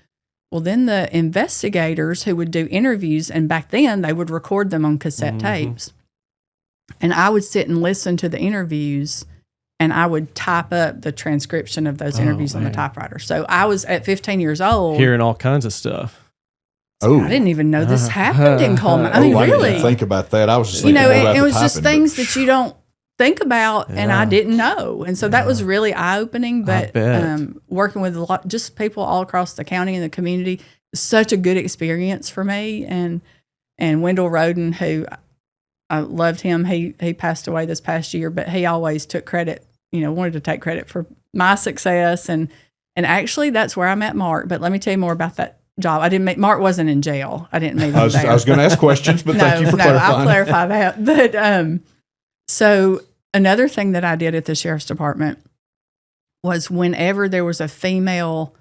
Well, then the investigators who would do interviews, and back then they would record them on cassette tapes. And I would sit and listen to the interviews, and I would type up the transcription of those interviews on the typewriter. So I was at 15 years old. Hearing all kinds of stuff. Oh, I didn't even know this happened in Cullman. I mean, I really. didn't think about that. I was just thinking about it was the just typing, things that you don't think about, and I didn't know. And so that was really eye-opening. But working with just people all across the county and the community, such a good experience for me. And Wendell Roden, who I loved him, he passed away this past year, but he always took credit, wanted to take credit for my success. And actually, that's where I met Mark. But let me tell you more about that job. Mark wasn't in jail. I didn't meet him there. I was going to ask questions, but thank you for clarifying. I'll clarify that. But so another thing that I did at the sheriff's department was whenever there was a female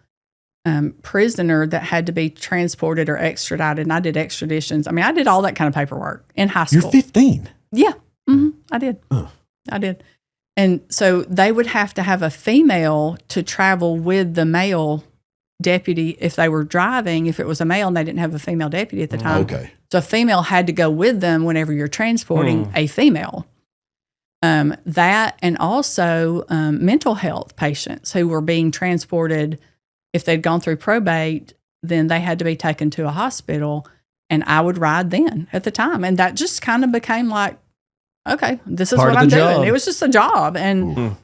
prisoner that had to be transported or extradited, and I did extraditions. I mean, I did all that kind of paperwork in high school. You're 15. Yeah, I did. I did. And so they would have to have a female to travel with the male deputy if they were driving, if it was a male and they didn't have a female deputy at the time. Okay. So a female had to go with them whenever you're transporting a female. That and also mental health patients who were being transported. If they'd gone through probate, then they had to be taken to a hospital, and I would ride then at the time. And that just kind of became like, okay, this is what I'm doing. It was just a job. And,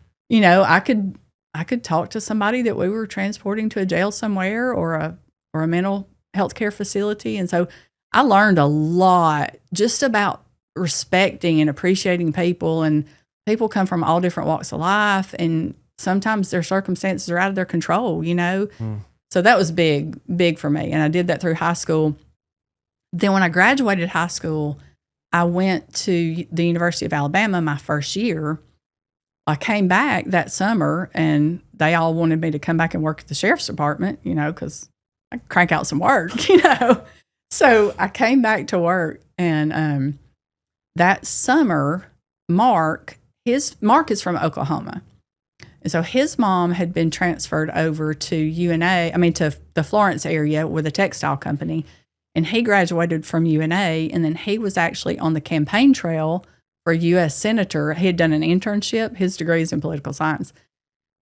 I could talk to somebody that we were transporting to a jail somewhere or a mental health care facility. And so I learned a lot just about respecting and appreciating people, and people come from all different walks of life, and sometimes their circumstances are out of their control, So that was big for me. And I did that through high school. Then when I graduated high school, I went to the University of Alabama my first year. I came back that summer, and they all wanted me to come back and work at the sheriff's department, because I could crank out some work, So I came back to work, and that summer, Mark is from Oklahoma. And so his mom had been transferred over to to the Florence area with a textile company. And he graduated from UNA, and then he was actually on the campaign trail for a U.S. senator. He had done an internship. His degree is in political science.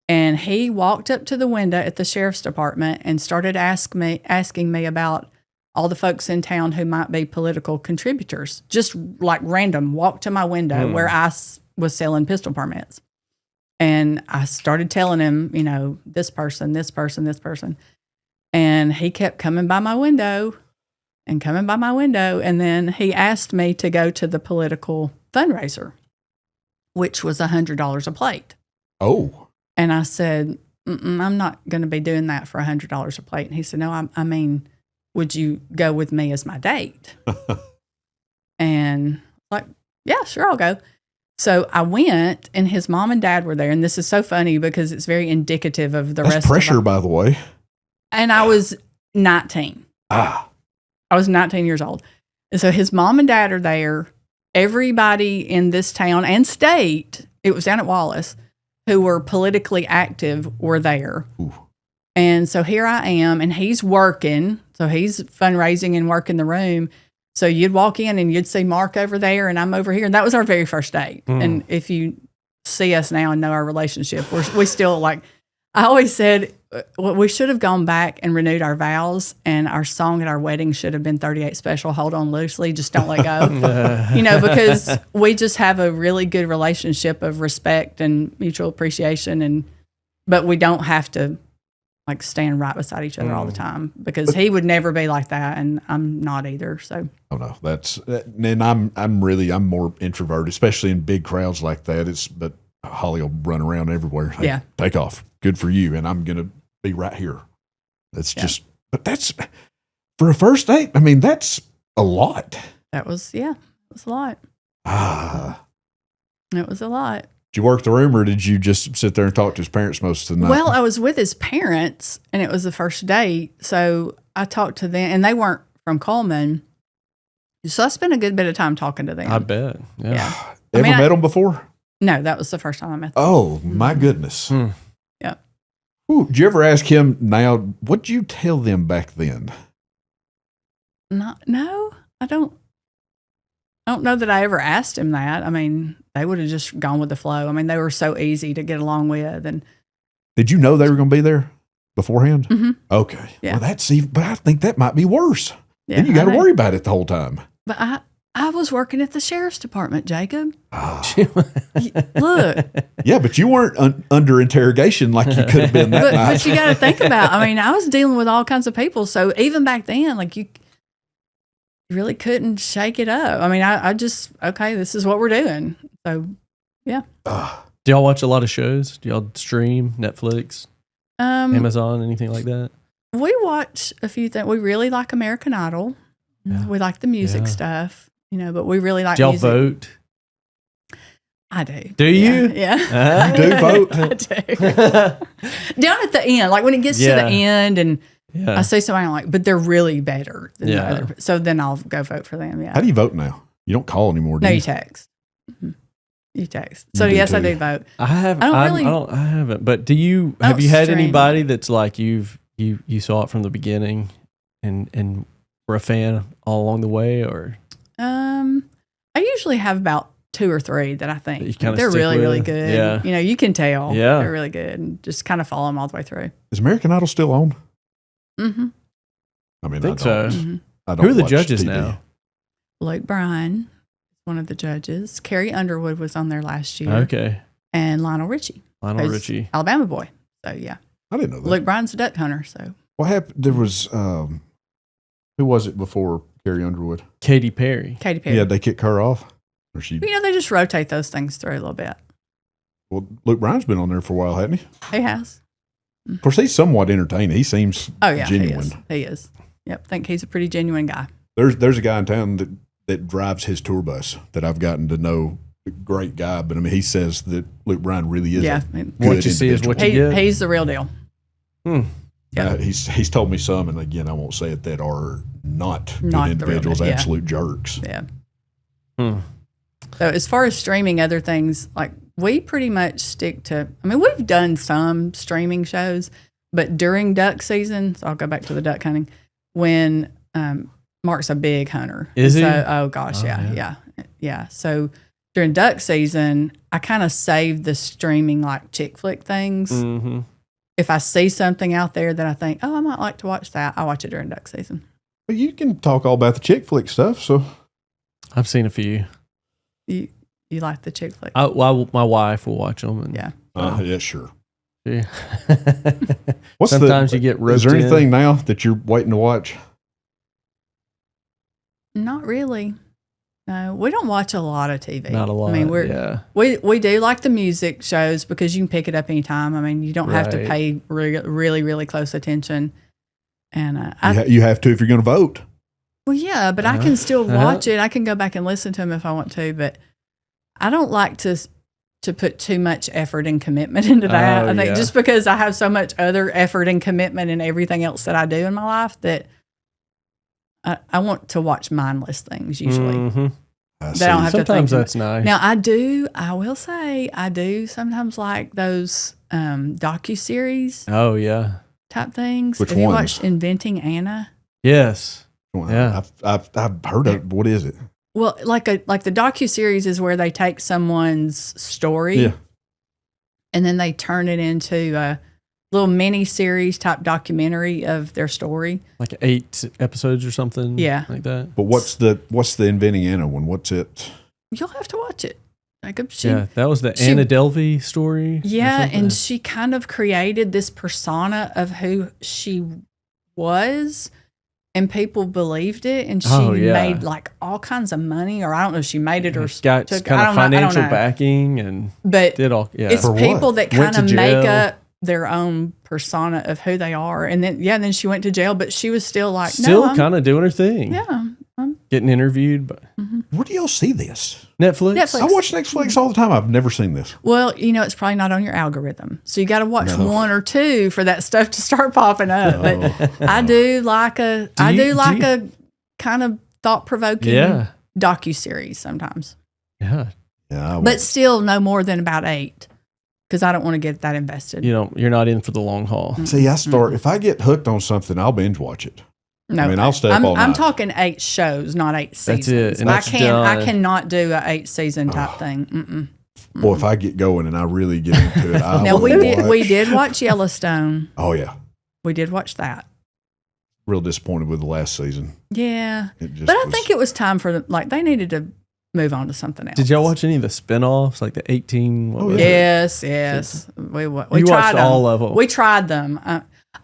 And he walked up to the window at the sheriff's department and started asking me about all the folks in town who might be political contributors. Just like random, walked to my window where I was selling pistol permits. And I started telling him, this person, this person, this person. And he kept coming by my window. And then he asked me to go to the political fundraiser, which was $100 a plate. Oh. And I said, I'm not going to be doing that for $100 a plate. And he said, no, I mean, would you go with me as my date? And like, yeah, sure, I'll go. So I went, and his mom and dad were there. And this is so funny because it's very indicative of the rest pressure, of by the way. And I was 19. I was 19 years old. And so his mom and dad are there. Everybody in this town and state, it was down at Wallace, who were politically active were there. Ooh. And so here I am, and he's working. So he's fundraising and working the room. So you'd walk in and you'd see Mark over there and I'm over here. And that was our very first date. And if you see us now and know our relationship, we still like, I always said, we should have gone back and renewed our vows, and our song at our wedding should have been 38 Special, Hold On Loosely, Just Don't Let Go. Because we just have a really good relationship of respect and mutual appreciation, but we don't have to like stand right beside each other all the time because he would never be like that, and I'm not either. So oh no, and I'm more introverted, especially in big crowds like that. But Holly will run around everywhere. Hey, yeah, take off. Good for you, and I'm gonna be right here. That's just, but that's for a first date. I mean, that's a lot. it was a lot. Ah, It was a lot. did you work the room, or did you just sit there and talk to his parents most of the night? Well, I was with his parents, and it was the first date, so I talked to them, and they weren't from Cullman, so I spent a good bit of time talking to them. I bet. Yeah. Ever met them before? No, that was the first time I met them. Oh my goodness. Yeah. Ooh, did you ever ask him now? What'd you tell them back then? No, I don't know that I ever asked him that. I mean, they would have just gone with the flow. I mean, they were so easy to get along with. And did you know they were going to be there beforehand? Mm-hmm. Okay. Yeah. Well, but I think that might be worse. yeah, Then you got to worry about it the whole time. But I was working at the sheriff's department, Jacob. Oh. Look. Yeah, but you weren't under interrogation like you could have been that night. But you got to think about, I mean, I was dealing with all kinds of people. So even back then, like you really couldn't shake it up. I mean, I just, okay, this is what we're doing. So, yeah. Do y'all watch a lot of shows? Do y'all stream Netflix, Amazon, anything like that? We watch a few things. We really like American Idol. Yeah. We like the music stuff, but we really like Do y'all music. vote? I do. Do you? Yeah. You do vote? I do. Down at the end, like when it gets to the end and I see somebody I'm like, but they're really better than the other. So then I'll go vote for them. Yeah. How do you vote now? You don't call anymore, do No, you? you text. Mm-hmm. You text. So You do yes, I too. do vote. I haven't. I I haven't. But do you? I Have don't you had stream. anybody that's like you saw it from the beginning, and were a fan all along the way, or? I usually have about 2 or 3 that I think That you kinda they're stick really, really with. good. Yeah. You can tell. Yeah. They're really good, and just kind of follow them all the way through. Is American Idol still on? Mm-hmm. I mean, Think I so. don't. Mm-hmm. I don't Who are the watch judges TV. now? Luke Bryan, one of the judges. Carrie Underwood was on there last year. Okay, And Lionel Richie. Lionel who's Richie. Alabama boy. So, yeah. I didn't know that. Luke Bryan's a duck hunter. So, What happened? There was, who was it before Carrie Underwood? Katy Perry. Katy Perry. Yeah, they kick her off? Or she? They just rotate those things through a little bit. Well, Luke Bryan's been on there for a while, hasn't he? He has. Of course, he's somewhat entertaining. He seems Oh, yeah. genuine. He is. Yep. Think he's a pretty genuine guy. There's a guy in town that drives his tour bus that I've gotten to know. A great guy, but I mean, he says that Luke Bryan really is. Yeah. A good What you see is what you get. He's the real deal. Yeah. He's told me some, and again, I won't say it, that are not good Not the real individuals, deal, yeah. absolute jerks. Yeah. Hmm. So as far as streaming other things, like we pretty much stick to, I mean, we've done some streaming shows, but during duck season, so I'll go back to the duck hunting, when Mark's a big hunter. Is he? So, oh gosh, Oh, yeah. So during duck season, I kind of save the streaming like chick flick things. Mm-hmm. If I see something out there that I think, oh, I might like to watch that, I watch it during duck season. But you can talk all about the chick flick stuff, so I've seen a few. You like the chick flick? My wife will watch them. And, Yeah. yeah, sure. yeah. Sometimes you get Is roped there in. anything now that you're waiting to watch? Not really. No, we don't watch a lot of TV. Not a lot. I mean, we do like the music shows because you can pick it up anytime. I mean, you don't have to Right. pay really, really close attention. And You have to if you're going to vote. well, yeah, but I can still watch it. I can go back and listen to them if I want to, but I don't like to put too much effort and commitment into that. Oh, I think yeah. just because I have so much other effort and commitment and everything else that I do in my life that I want to watch mindless things usually. Mm-hmm. I They don't have to Sometimes think that's nice. Now I will say I do sometimes like those docuseries Oh yeah. type things. Which Have you ones? watched Inventing Anna? Yes. Well, Yeah. I've heard of. What is it? Well, like the docuseries is where they take someone's story Yeah. and then they turn it into a little mini series type documentary of their story. Like 8 episodes or something. Yeah. Like that. But what's the Inventing Anna one? What's it? You'll have to watch it. Jacob. That was the Anna Delvey story. Yeah, and she kind of created this persona of who she was, and people believed it, and she made like all kinds of money, or I don't know if she made it or got took kind of financial backing, and did all. Yeah, it's For people what? that kind of make up their own persona of who they are, and then she went to jail, but she was still like kind of doing her thing. Yeah, getting interviewed, but Where do y'all see this? Netflix. I watch Netflix all the time. I've never seen this. Well, it's probably not on your algorithm, so you got to watch one or two for that stuff to start popping up. But I do like a kind of thought provoking docuseries sometimes. Yeah, but still no more than about 8. Because I don't want to get that invested. You're not in for the long haul. See, if I get hooked on something, I'll binge watch it. No, I mean, I'll stay up all night. I'm talking 8 shows, not 8 seasons. That's it. And I cannot do a 8 season type thing. Boy, if I get going and I really get into it, I now we did watch Yellowstone. Oh yeah, we did watch that. Real disappointed with the last season. Yeah, but I think it was time for they needed to move on to something else. Did y'all watch any of the spinoffs, like the 18? Yes. We tried them. All of them. We tried them.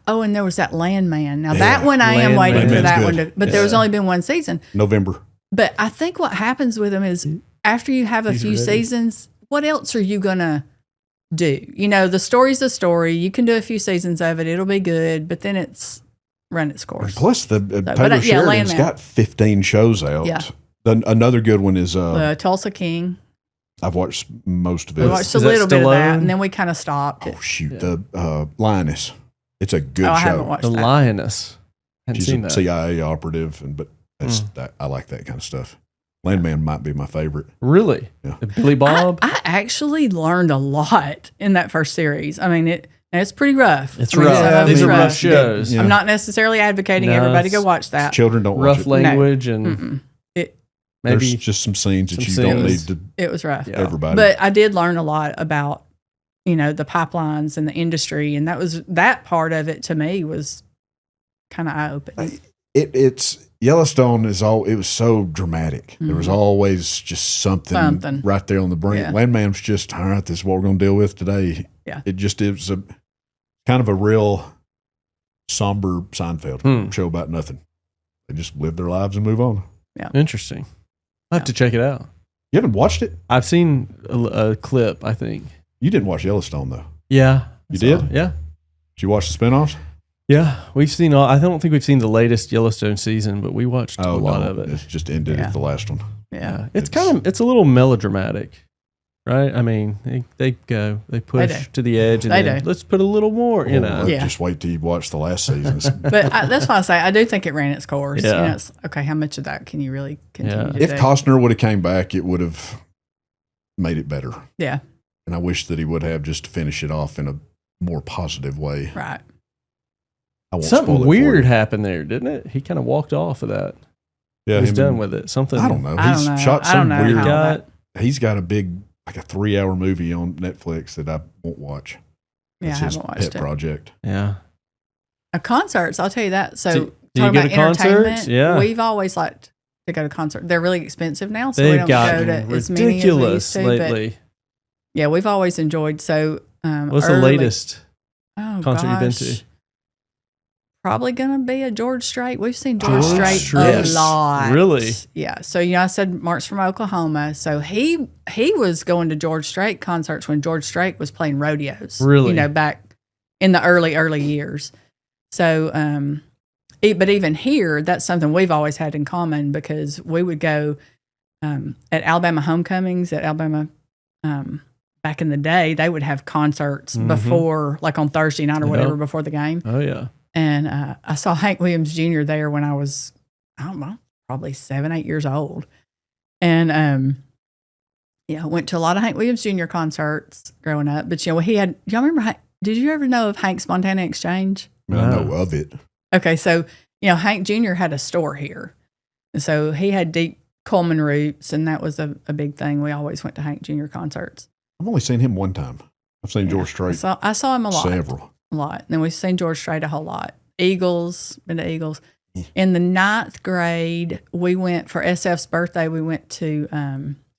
And there was that Landman. Now that one I am waiting for that one, but there was only been one season. November. But I think what happens with them is after you have a few seasons, what else are you gonna do? The story's a story. You can do a few seasons of it; it'll be good. But then it's run its course. And plus, Taylor Sheridan's got 15 shows out. Yeah. Another good one is Tulsa King. I've watched most of it. We watched a little bit of that, and then we kind of stopped. Oh shoot, the Lioness. It's a good show. I haven't watched The that. Lioness. She's a CIA operative, but I like that kind of stuff. Landman might be my favorite. Really? Yeah. Billy Bob? I actually learned a lot in that first series. I mean, it's pretty rough. It's rough. These are rough shows. Yeah. I'm not necessarily advocating everybody go watch that. Children don't watch it. Rough language and maybe there's just some scenes that you don't need to. It was rough. Everybody. But I did learn a lot about, the pipelines and the industry, and that part of it to me was kind of eye opening. It's Yellowstone it was so dramatic. Mm-hmm. There was always just something right there on the brink. Yeah. Landman was just, all right, this is what we're going to deal with today. Yeah. It was a kind of a real somber Seinfeld show about nothing. They just live their lives and move on. Yeah. Interesting. I have to check it out. You haven't watched it? I've seen a clip, I think. You didn't watch Yellowstone, though. Yeah. You did? Yeah. Did you watch the spinoffs? Yeah. We've seen I don't think we've seen the latest Yellowstone season, but we watched a lot of it. It's just ended at the last one. Yeah. It's a little melodramatic, right? I mean, they push to the edge and then let's put a little more, Just wait till you watch the last season. But that's why I say I do think it ran its course. Yeah. It's, okay, how much of that can you really continue to If do? Costner would have came back, it would have made it better. Yeah. And I wish that he would have just to finish it off in a more positive way. Right. Something weird happened there, didn't it? He kind of walked off of that. Yeah, he's done with it. Something. I don't know. He's shot some weird. He's got a big, like a 3-hour movie on Netflix that I won't watch. It's his pet project. Yeah. Concerts, I'll tell you that. So do you go to concerts? Yeah. We've always liked to go to concerts. They're really expensive now, so we don't go to as many as we used to, lately. But yeah, we've always enjoyed. So what's the latest concert you've been to? Probably gonna be a George Strait. We've seen George Strait a lot. Really? Yeah. So I said Mark's from Oklahoma. So he was going to George Strait concerts when George Strait was playing rodeos. Really? Back in the early years. So but even here, that's something we've always had in common because we would go at Alabama homecomings at Alabama back in the day. They would have concerts before, like on Thursday night or whatever, before the game. Oh yeah. And I saw Hank Williams Jr. there when I was, I don't know, probably 7-8 years old. And I went to a lot of Hank Williams Jr. concerts growing up. But y'all remember? Did you ever know of Hank's Montana Exchange? I know of it. Okay, so Hank Jr. had a store here, and so he had deep Cullman roots, and that was a big thing. We always went to Hank Jr. concerts. I've only seen him one time. I've seen George Strait. I saw him a lot. Several. A lot. And then we've seen George Strait a whole lot. Eagles, been to Eagles. In the 9th grade, we went for SF's birthday. We went to.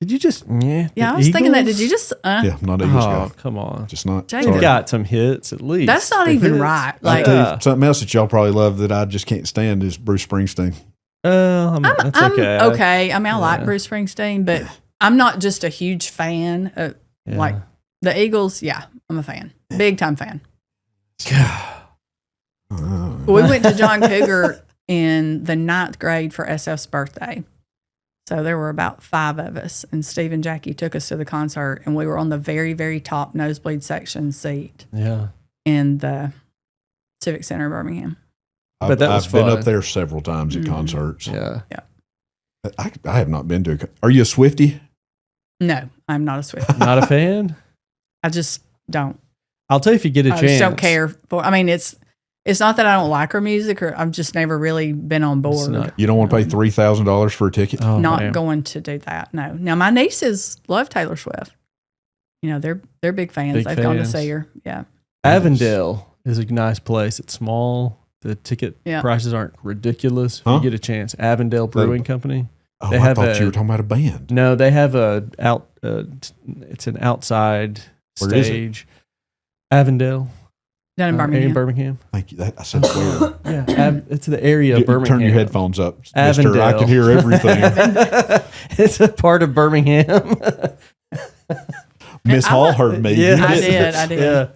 Did Did you just? Yeah, Yeah, I was thinking that. Did you just? Yeah, I'm not an Eagles Oh, guy. come on. Just not. Jacob. You've Sorry. got some hits at least. That's not They're even hits. right. I'll Like, tell you something else that y'all probably love that I just can't stand is Bruce Springsteen. That's I'm okay. okay. I mean, I like Bruce Springsteen, but I'm not just a huge fan of like the Eagles. Yeah, I'm a fan, big time fan. We went to John Cougar in the 9th grade for SF's birthday. So there were about 5 of us, and Steve and Jackie took us to the concert, and we were on the very, very top nosebleed section seat in the Civic Center, Birmingham. But that was I've been fun. up there several times at concerts. Yeah. I have not been to a Are you a Swiftie? No, I'm not a Swiftie. Not a fan? I just don't. I'll tell you if you get a I chance. just don't care for. I mean, it's not that I don't like her music, or I've just never really been on board. You don't want to pay $3,000 for a ticket? Oh, Not man. going to do that. No. Now my nieces love Taylor Swift. You know, they're big fans. Big They've gone to fans. see her. Yeah. Avondale is a nice place. It's small. The ticket prices aren't ridiculous. If you get a chance, Avondale Brewing Company. Oh, They I have thought you were talking about a band. No, they have it's an outside Where is it? stage. Avondale. Down in Birmingham. In Birmingham. Thank you. I said where? Yeah, it's the area of Birmingham. Turn your headphones up, mister. Avondale. I can hear everything. It's a part of Birmingham. Miss Hall heard me. Yeah. I did. Yeah.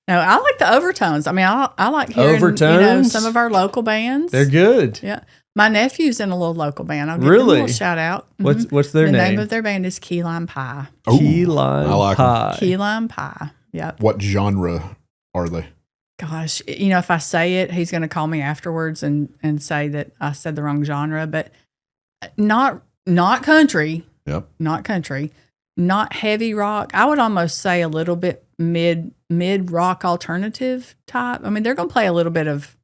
No, I like the overtones. I mean, I like hearing Overtones? some of our local bands. They're good. Yeah. My nephew's in a little local band. I'll give Really? them a little shout out. Mhm. What's their the name? name of their band is Key Lime Pie. Ooh, Key Lime I like 'em. Pie. Key Lime Pie. Yep. What genre are they? Gosh, if I say it, he's going to call me afterwards and say that I said the wrong genre, but not country. Yep. Not country. Not heavy rock. I would almost say a little bit mid rock alternative type. I mean, they're going to play a little bit of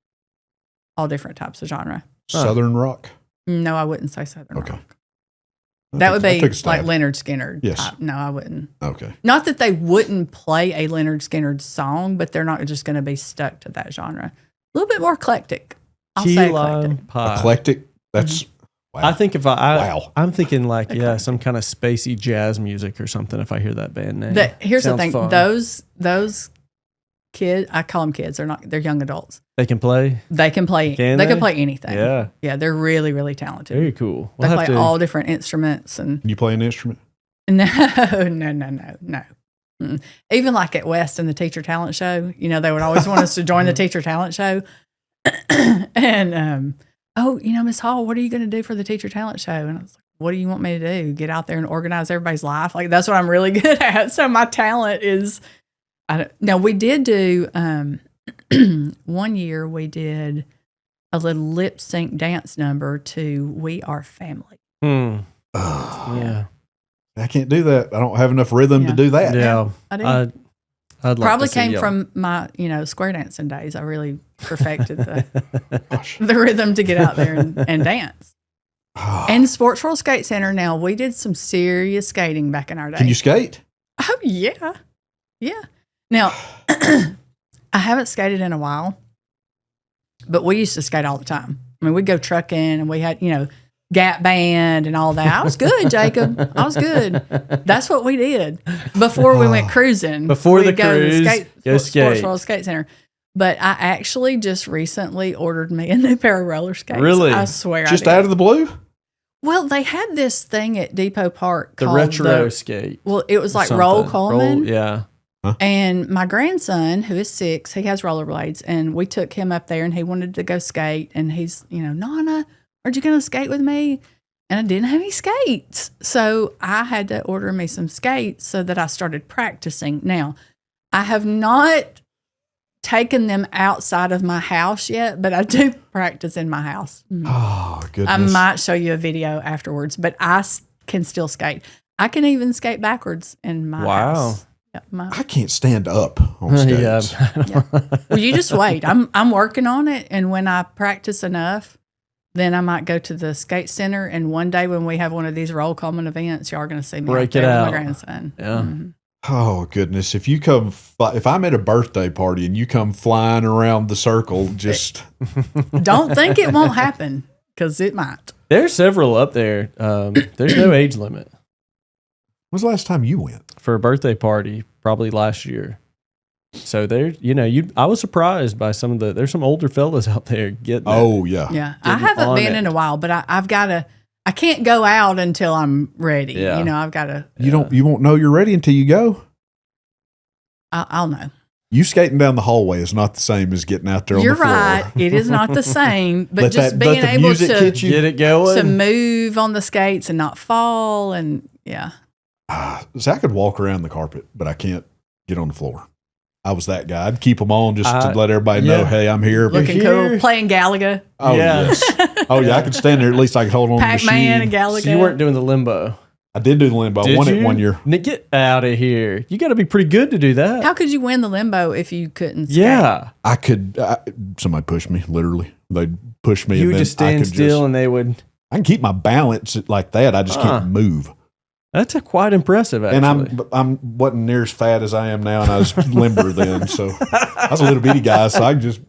all different types of genre. Southern rock? No, I wouldn't say Southern Okay. rock. That would I be took a stab. like Leonard Skinner Yes. type. No, I wouldn't. Okay. Not that they wouldn't play a Leonard Skinner song, but they're not just going to be stuck to that genre. A little bit more eclectic. I'll Key say Lime eclectic. Pie. Eclectic? That's wow. I think if Wow. I'm thinking like Eclectic. some kind of spacey jazz music or something. If I hear that band name, Here's the Sounds thing: fun. those kids, I call them kids. They're young adults. they can play. They can play. Can they they? can play anything. Yeah, Yeah, they're really, really talented. very cool. They We'll play have to. all different instruments and Can you play an instrument? no. Mm. Even like at West in the teacher talent show, they would always want us to join the teacher talent show. And Miss Hall, what are you going to do for the teacher talent show? And I was like, what do you want me to do? Get out there and organize everybody's life? Like that's what I'm really good at. So my talent is. Now we did do. One year we did a little lip sync dance number to "We Are Family." Yeah, I can't do that. I don't have enough rhythm to do that. yeah. I did. I'd like Probably to see came y'all. from my, square dancing days. I really perfected the Gosh. the rhythm to get out there and dance. And Sports World Skate Center. Now we did some serious skating back in our day. Can you skate? Oh yeah, yeah. Now I haven't skated in a while, but we used to skate all the time. I mean, we'd go trucking, and we had Gap Band and all that. I was good, Jacob. I was good. That's what we did before we went cruising. Before We'd the go to cruise, go Sports skate. World Skate Center. But I actually just recently ordered me a new pair of roller skates. Really? I swear. Just I did. out of the blue? Well, they had this thing at Depot Park The called retro skate. Well, it was like something. Roll Coleman. Yeah. And my grandson, who is 6, he has rollerblades, and we took him up there, and he wanted to go skate. And he's, Nana, aren't you going to skate with me? And I didn't have any skates. So I had to order me some skates so that I started practicing. Now, I have not taken them outside of my house yet, but I do practice in my house. Oh, goodness. I might show you a video afterwards, but I can still skate. I can even skate backwards in my house. Yeah, I can't stand up on skates. yeah. Well, you just wait. I'm working on it, and when I practice enough, then I might go to the skate center. And one day when we have one of these Roll Coleman events, y'all are going to see me Break out there it with out. my grandson. Yeah. Mhm. Oh, goodness. If you come, if I'm at a birthday party and you come flying around the circle, just. Don't think it won't happen, because it might. There's several up there. There's no age limit. When's the last time you went? for a birthday party, probably last year. So there, I was surprised by there's some older fellas out there getting Oh, yeah. Yeah. I haven't been in a while, but I've got to, I can't go out until I'm ready. Yeah. I've got to. You won't know you're ready until you go. I'll know. You skating down the hallway is not the same as getting out there on the floor. You're right. It is not the same, but Let just that- being let the able music to hit you. Get it going. to move on the skates and not fall, and yeah. So I could walk around the carpet, but I can't get on the floor. I was that guy. I'd keep them on just to let everybody know, hey, I'm here. Looking here. cool, playing Galaga, Oh, Yeah. yes. Oh, yeah. I could stand there. At least I could hold on to the machine. Pac-Man, and Galaga. So you weren't doing the limbo. I did do the limbo. I Did won you? it one year. Nick, get out of here. You got to be pretty good to do that. How could you win the limbo if you couldn't skate? Yeah. I could. Somebody pushed me, literally. They'd push me. You and would then just I stand could still and they would. I can keep my balance like that. I just can't move. That's quite impressive, actually. And I'm wasn't near as fat as I am now, and I was limber then. So I was a little bitty guy, so I could just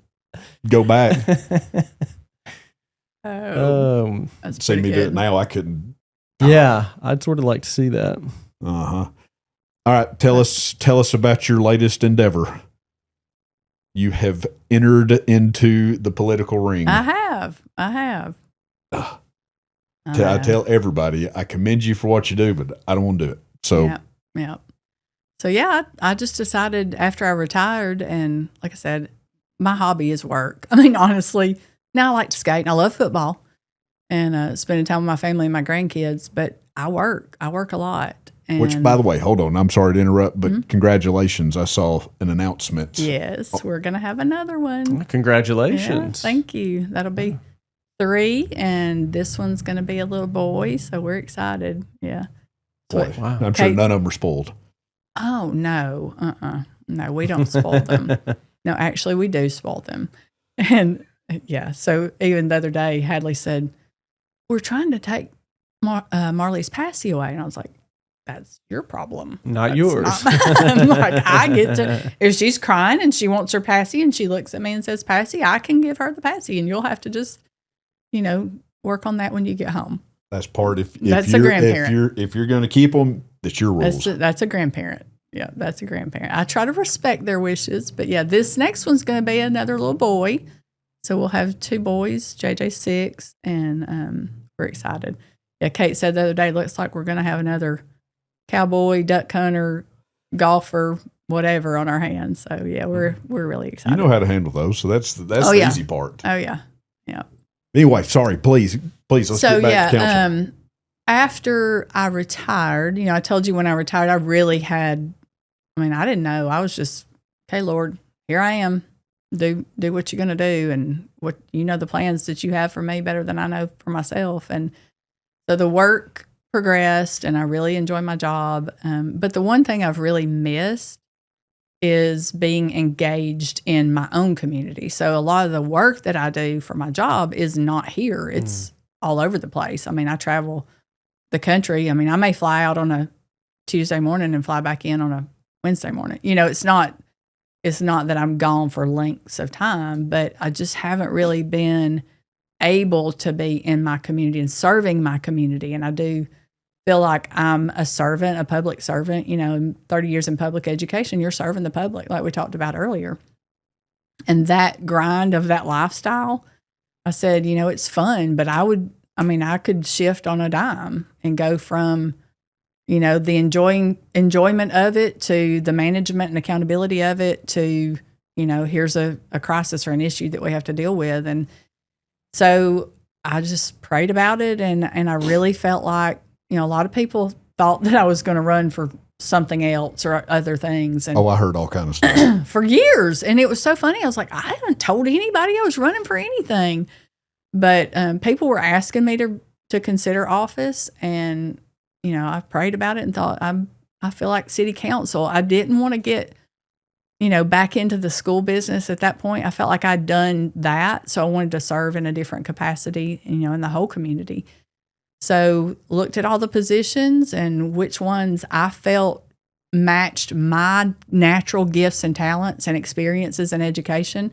go back. That's See pretty me do good. it now. I couldn't. Yeah, I'd sort of like to see that. All right, tell us about your latest endeavor. You have entered into the political ring. I have. I tell everybody, I commend you for what you do, but I don't want to do it. So yeah. So yeah, I just decided after I retired, and like I said, my hobby is work. I mean, honestly, now I like to skate and I love football and spending time with my family and my grandkids, but I work a lot. And which, by the way, hold on, I'm sorry to interrupt, but congratulations. I saw an announcement. yes, we're going to have another one. Congratulations. Yeah, thank you. That'll be 3, and this one's going to be a little boy, so we're excited. Yeah. Boy, Wow. I'm sure Kate- none of them are spoiled. Oh, no. No, we don't spoil them. No, actually, we do spoil them. And yeah, so even the other day, Hadley said, we're trying to take Marley's passy away. And I was like, that's your problem. Not That's yours. not mine. I'm like, I get to, if she's crying and she wants her passy and she looks at me and says passy, I can give her the passy and you'll have to just, work on that when you get home. That's part That's a grandparent. If you're going to keep them, that's your rules. That's a grandparent. Yeah, that's a grandparent. I try to respect their wishes, but yeah, this next one's going to be another little boy. So we'll have 2 boys, JJ's 6, and we're excited. Yeah, Kate said the other day, looks like we're going to have another cowboy, duck hunter, golfer, whatever on our hands. So yeah, we're really excited. You know how to handle those, so that's the yeah. easy part. Oh yeah. Anyway, sorry, please, let's get back to council. After I retired, I told you when I retired, I really had. I mean, I didn't know. I was just, okay, Lord, here I am. Do what you're going to do, and what the plans that you have for me better than I know for myself. And so the work progressed, and I really enjoy my job. But the one thing I've really missed is being engaged in my own community. So a lot of the work that I do for my job is not here. It's all over the place. I mean, I travel the country. I mean, I may fly out on a Tuesday morning and fly back in on a Wednesday morning. It's not that I'm gone for lengths of time, but I just haven't really been able to be in my community and serving my community. And I do feel like I'm a servant, a public servant. 30 years in public education, you're serving the public, like we talked about earlier. And that grind of that lifestyle, I said, it's fun, but I could shift on a dime and go from, the enjoyment of it to the management and accountability of it to, here's a crisis or an issue that we have to deal with. And so I just prayed about it. And I really felt like, a lot of people thought that I was going to run for something else or other things. And I heard all kind of stuff for years. And it was so funny. I was like, I haven't told anybody I was running for anything. But people were asking me to consider office, and I prayed about it and thought I feel like city council. I didn't want to get back into the school business at that point. I felt like I'd done that, so I wanted to serve in a different capacity, in the whole community. So looked at all the positions and which ones I felt matched my natural gifts and talents and experiences in education,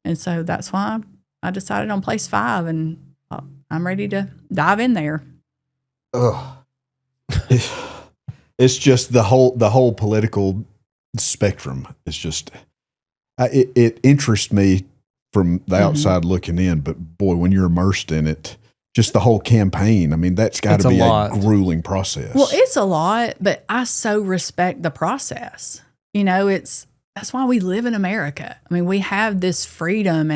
and so that's why I decided on place 5, and I'm ready to dive in there. Ugh. It's just the whole political spectrum. It's just it interests me from the outside looking in, but boy, when you're immersed in it, just the whole campaign. I mean, that's got to be a grueling process. Well, it's a lot, but I so respect the process. You know, that's why we live in America. I mean, we have this freedom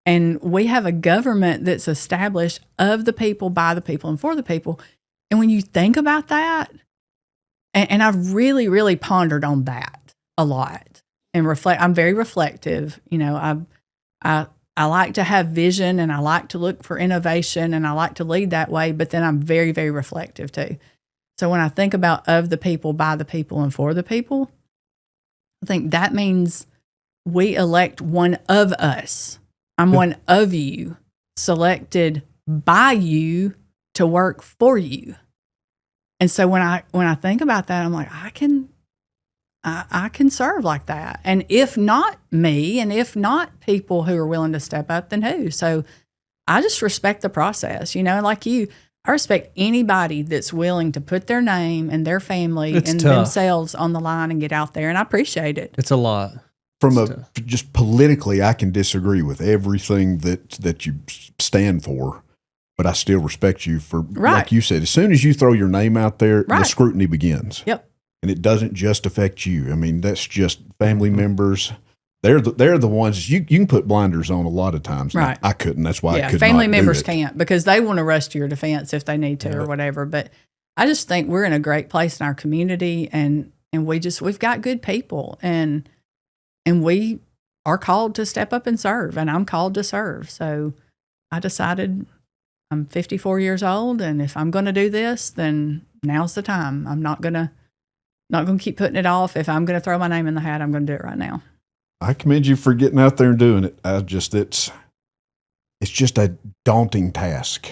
and we have a government that's established of the people, by the people, and for the people. And when you think about that, and I've really, really pondered on that a lot and reflect. I'm very reflective. You know, I like to have vision and I like to look for innovation and I like to lead that way, but then I'm very, very reflective too. So when I think about of the people, by the people, and for the people, I think that means we elect one of us. I'm one of you, selected by you to work for you. And so when I think about that, I'm like, I can serve like that. And if not me, and if not people who are willing to step up, then who? So I just respect the process, you know, like you, I respect anybody that's willing to put their name and their family and themselves on the line and get out there. And I appreciate it. It's a lot. Just politically, I can disagree with everything that you stand for, but I still respect you for, like you said, as soon as you throw your name out there, the scrutiny begins. Yep. And it doesn't just affect you. I mean, that's just family members. They're the ones you can put blinders on a lot of times. Right. I couldn't. That's why I could family not members do it. can't because they want to rush to your defense if they need to or whatever. But I just think we're in a great place in our community and we've got good people and we are called to step up and serve, and I'm called to serve. So I decided I'm 54 years old, and if I'm going to do this, then now's the time. I'm not going to keep putting it off. If I'm going to throw my name in the hat, I'm going to do it right now. I commend you for getting out there and doing it. It's just a daunting task.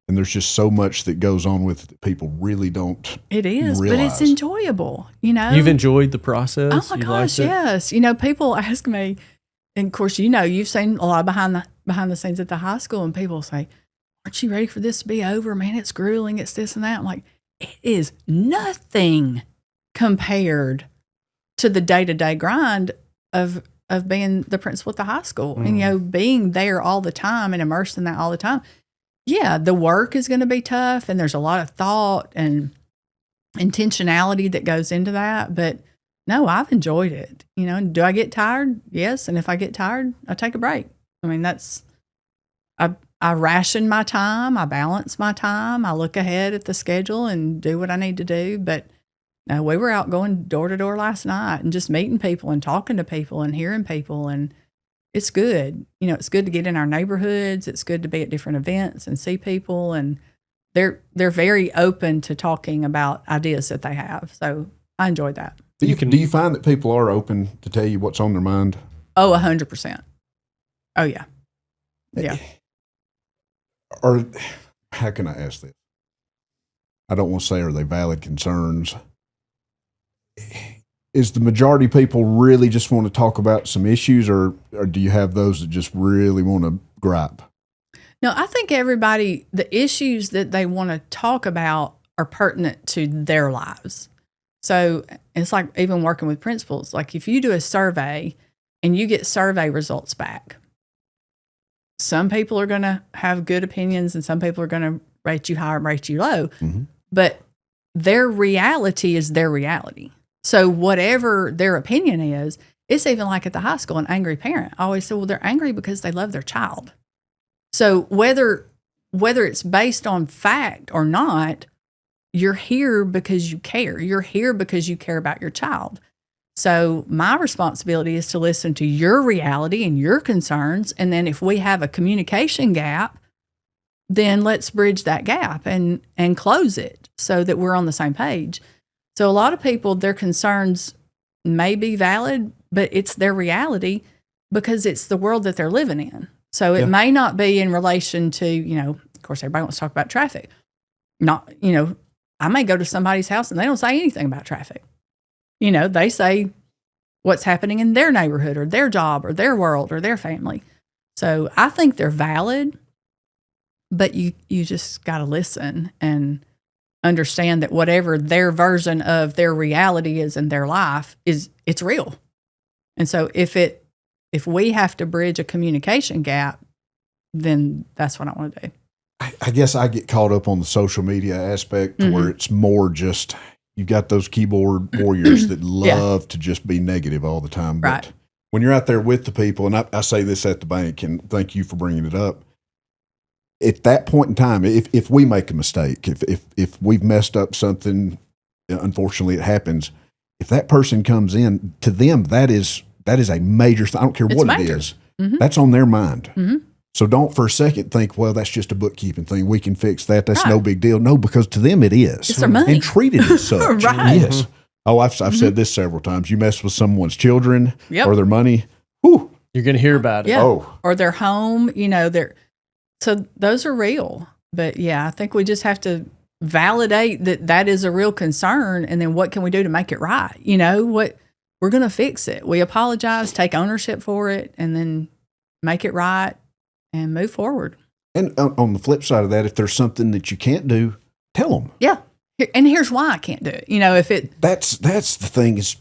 And there's just so much that goes on with it that people really don't. It is, realize. But it's enjoyable, you know. You've enjoyed the process? Oh my gosh, yes. You know, people ask me, and of course, you know, you've seen a lot behind the scenes at the high school, and people say, aren't you ready for this to be over? Man, it's grueling, it's this and that. I'm like, it is nothing compared to the day-to-day grind of being the principal at the high school. And, you know, being there all the time and immersed in that all the time. Yeah, the work is going to be tough, and there's a lot of thought and intentionality that goes into that. But no, I've enjoyed it. You know, do I get tired? Yes. And if I get tired, I take a break. I mean, I ration my time. I balance my time. I look ahead at the schedule and do what I need to do. But no, we were out going door to door last night and just meeting people and talking to people and hearing people, and it's good. You know, it's good to get in our neighborhoods. It's good to be at different events and see people, and they're very open to talking about ideas that they have. So I enjoyed that. Do you find that people are open to tell you what's on their mind? Oh, 100%. Oh yeah. Yeah. Or how can I ask this? I don't want to say, are they valid concerns? Is the majority of people really just want to talk about some issues, or do you have those that just really want to gripe? No, I think everybody, the issues that they want to talk about are pertinent to their lives. So it's like even working with principals, like if you do a survey and you get survey results back, some people are going to have good opinions and some people are going to rate you high or rate you low, but their reality is their reality. So whatever their opinion is, it's even like at the high school, an angry parent. I always say, well, they're angry because they love their child. So whether it's based on fact or not, you're here because you care. You're here because you care about your child. So my responsibility is to listen to your reality and your concerns. And then if we have a communication gap, then let's bridge that gap and close it so that we're on the same page. So a lot of people, their concerns may be valid, but it's their reality because it's the world that they're living in. So it may not be in relation to, you know, of course, everybody wants to talk about traffic. Not, you know, I may go to somebody's house and they don't say anything about traffic. You know, they say what's happening in their neighborhood or their job or their world or their family. So I think they're valid, but you just got to listen and understand that whatever their version of their reality is in their life it's real. And so if we have to bridge a communication gap, then that's what I want to do. I guess I get caught up on the social media aspect where it's more just, you've got those keyboard warriors that love to just be negative all the time. But Right. when you're out there with the people, and I say this at the bank, and thank you for bringing it up, at that point in time, if we make a mistake, if we've messed up something, unfortunately it happens, if that person comes in, to them, that is a major thing. I don't care what major. it is. That's on their mind. Mm-hmm. So don't for a second think, well, that's just a bookkeeping thing. We can fix that. That's Right. no big deal. No, because to them it is. It's their money. And treat it as such. Right. Yes. Oh, I've said this several times. You mess with someone's children Yep. or their money, whew, You're going to hear about it. Yeah. oh, Or their home, so those are real. But yeah, I think we just have to validate that is a real concern. And then what can we do to make it right? We're going to fix it. We apologize, take ownership for it, and then make it right and move forward. and on the flip side of that, if there's something that you can't do, tell them. Yeah. And here's why I can't do it. If it, That's the thing is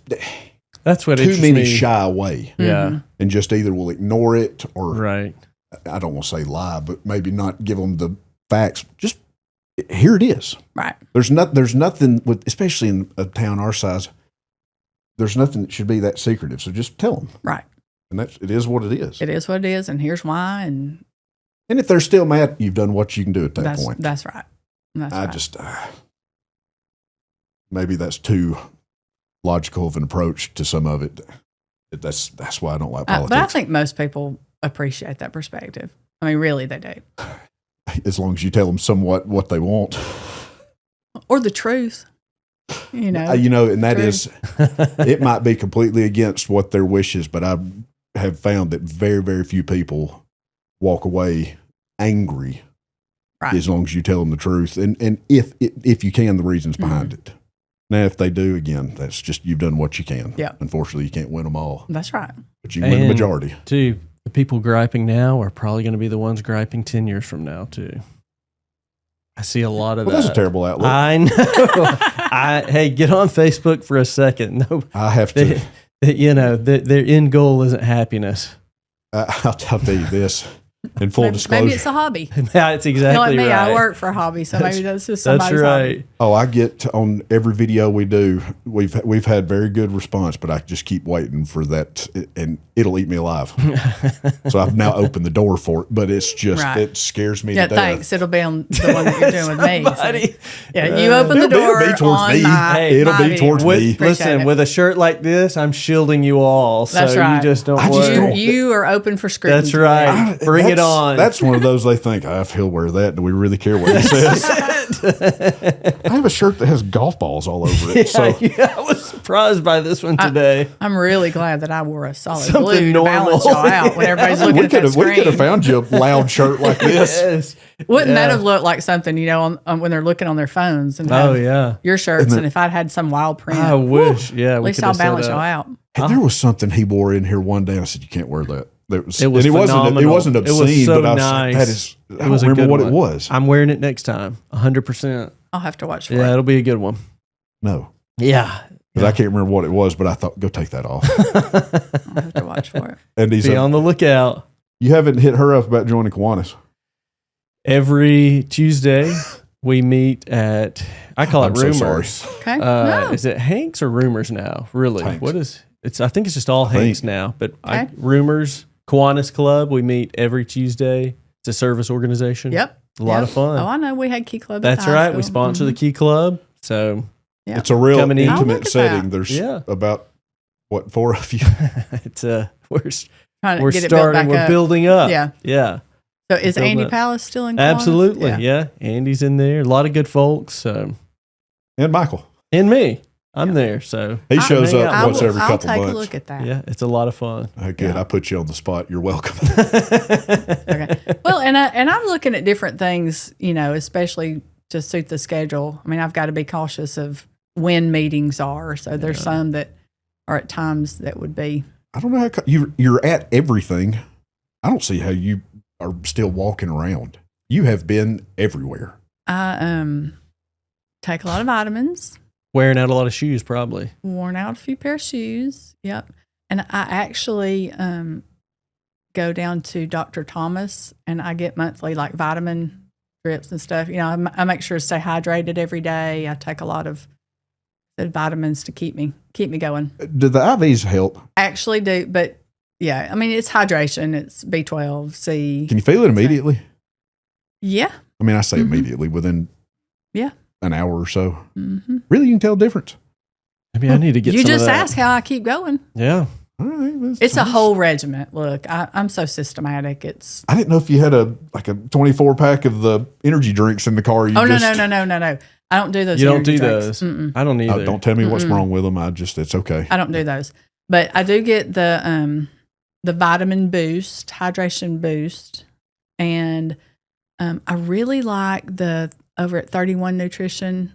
That's what too interests many me. shy away Yeah. and just either will ignore it or Right. I don't want to say lie, but maybe not give them the facts. Just here it is. right. There's nothing with, especially in a town our size, there's nothing that should be that secretive. So just tell them. Right. And it is what it is. It is what it is. And here's why. And And if they're still mad, you've done what you can do at that point. that's right. That's I right. just, maybe that's too logical of an approach to some of it. That's why I don't like politics. But I think most people appreciate that perspective. I mean, really, they do. As long as you tell them somewhat what they want. Or the truth. And that True. is, it might be completely against what their wishes, but I have found that very, very few people walk away angry Right. as long as you tell them the truth. And if you can, the reasons behind it. Now, if they do, again, that's just, you've done what you can. Yeah. Unfortunately, you can't win them all, That's right. but you can win the And- majority. Too, the people griping now are probably going to be the ones griping 10 years from now, too. I see a lot of Well, that. that's a terrible outlook. I know. Hey, get on Facebook for a second. No, I have to, their end goal isn't happiness. I'll tell you this in full disclosure. Maybe it's a hobby. That's exactly Like me, right. I work for a hobby, so maybe that's just That's somebody's right. hobby. Oh, I get on every video we do. We've had very good response, but I just keep waiting for that, and it'll eat me alive. So I've now opened the door for it, but it's just Right. it scares me Yeah, to death. thanks. It'll be on the one that you're doing with me. So. Somebody- Yeah, you open the It'll door be towards on me. my, Hey, it'll my be video. towards me. Appreciate Listen, it. with a shirt like this, I'm shielding you all. So That's right. you just don't I just worry. don't- You are open for scrutiny. That's right. Bring it on. That's one of those they think, if he'll wear that, do we really care what he says? I have a shirt that has golf balls all over it. So Yeah, I was surprised by this one today. I'm really glad that I wore a solid Something blue to balance normal. y'all out when everybody's looking we at that could screen. have found you a loud shirt like this. Yes. Wouldn't that Yeah. have looked like something, on when they're looking on their phones and Oh have yeah. your shirts, and if I'd had some wild print, I wish. Yeah. at least I'll balance y'all out. And there was something he wore in here one day. And I said, "You can't wear that." It was It was and it phenomenal. wasn't It was obscene, so but I was nice. like, that is. I It don't was a remember good what one. it was. I'm wearing it next time. 100%. I'll have to watch for Yeah, it. it'll be a good one. No, Yeah. because I can't remember what it was. But I thought, go take that off. I'll have to watch for it. And he's Be on the lookout. you haven't hit her up about joining Kiwanis. Every Tuesday we meet at, I call it I'm so Rumors. sorry. Okay. No. Is it Hanks or Rumors now? Really? Hanks. What is it's? I think it's just all think. Hanks now. But Okay. Rumors Kiwanis Club. We meet every Tuesday. It's a service organization. Yep. A lot Yep. of fun. Oh, I know. We had Key Club. at That's the high right. We school. sponsor the Key Club. So Yep. It's a real Coming in. Oh, look intimate at setting. that. There's Yeah. about what 4 of you. it's we're Trying to we're get it built starting. back We're up. building up. Yeah. Yeah. So is building Andy up. Palace still in? Kiwanis? Absolutely. Yeah. Yeah. Andy's in there. A lot of good folks. So And Michael, and me. I'm Yeah. there. So he shows hang up out. once every I'll couple take months. a look at that. yeah, it's a lot of fun. Good. Yeah. I put you on the spot. You're welcome. Okay. Well, and I'm looking at different things, especially to suit the schedule. I mean, I've got to be cautious of when meetings are. So there's some that are at times that would be. I don't know how you're at everything. I don't see how you are still walking around. You have been everywhere. I take a lot of vitamins. Wearing out a lot of shoes, probably. Worn out a few pair of shoes. Yep. And I actually go down to Dr. Thomas and I get monthly like vitamin drips and stuff. You know, I make sure to stay hydrated every day. I take a lot of vitamins to keep me going. Do the IVs help? Actually do, but yeah, I mean, it's hydration. It's B12, C. Can you feel it immediately? Yeah. I mean, I say immediately within an hour or so. Mm-hmm. Really, you can tell a difference. Maybe I need to get You some just of that. ask how I keep going. Yeah. All right, It's a whole regiment. Look, I'm so systematic. I didn't know if you had a 24 pack of the energy drinks in the car. No. I don't do those. You don't do drinks. those. I don't either. Don't tell me what's wrong with them. It's okay. I don't do those, but I do get the vitamin boost, hydration boost, and I really like the over at 31 Nutrition.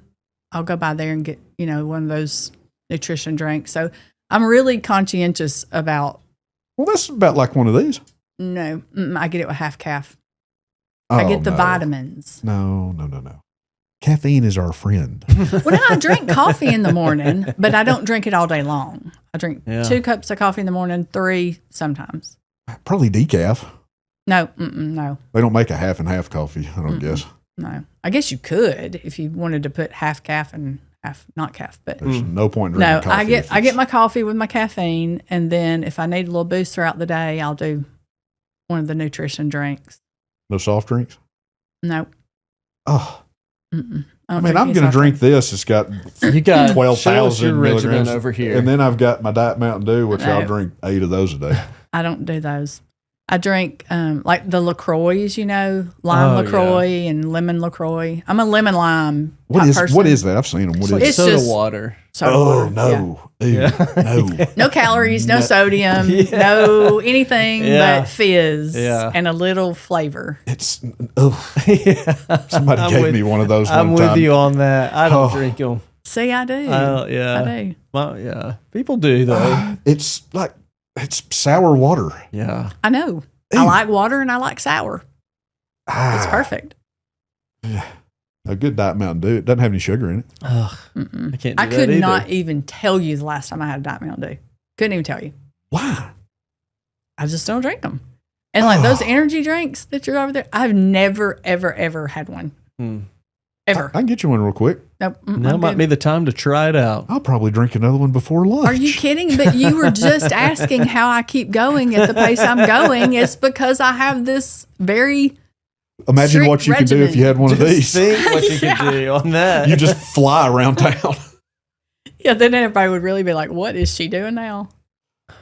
I'll go by there and get one of those nutrition drinks. So I'm really conscientious about. Well, that's about like one of these. No, I get it with half calf. Oh, I get the vitamins. No. Caffeine is our friend. Well, I drink coffee in the morning, but I don't drink it all day long. I drink 2 cups of coffee in the morning, 3 sometimes. Probably decaf. No, no. They don't make a half and half coffee, I don't guess. No. I guess you could if you wanted to put half calf and half not calf, but there's no point in drinking coffee. I get my coffee with my caffeine, and then if I need a little boost throughout the day, I'll do one of the nutrition drinks. No soft drinks? No. Oh. I'm going to drink this. It's got 12,000 milligrams over here. And then I've got my Diet Mountain Dew, which I'll drink 8 of those a day. I don't do those. I drink like the LaCroix, lime LaCroix and lemon LaCroix. I'm a lemon lime person. What is that? I've seen them. What is it's soda just water. Soda water. No. Yeah. Ew, no. No calories, no sodium, no anything but fizz and a little flavor. It's somebody gave me one of those. I'm with you on that. I don't drink them. See, I do. I do. Well, yeah, people do though. It's sour water. Yeah, I know. Ew. I like water and I like sour. It's perfect. A good Diet Mountain Dew. It doesn't have any sugar in it. Ugh, I can't. I could not even tell you the last time I had a Diet Mountain Dew. Couldn't even tell you. Why? I just don't drink them. And like those energy drinks that you're over there, I've never, ever, ever had one. Ever. I can get you one real quick. Nope. Now might be the time to try it out. I'll probably drink another one before lunch. Are you kidding? But you were just asking how I keep going at the pace I'm going. It's because I have this very Imagine what you could do if you had one of these. Think what you could do on that. You just fly around town. Yeah, then everybody would really be like, what is she doing now?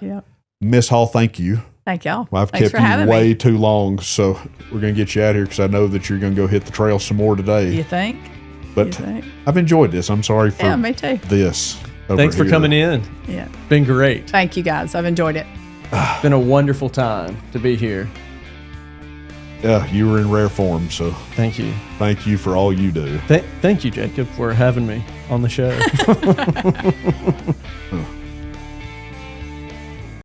Yeah. Miss Hall, thank you. Thank y'all. Well, I've Thanks kept you way too long, so we're going to get you out here because I know that you're going to go hit the trail some more today. You think? But I've enjoyed this. I'm sorry for me too. this. Thanks for coming in. Yeah. Been great. Thank you guys. I've enjoyed it. It's been a wonderful time to be here. Yeah, you were in rare form, so thank you. Thank you for all you do. Thank you, Jacob, for having me on the show.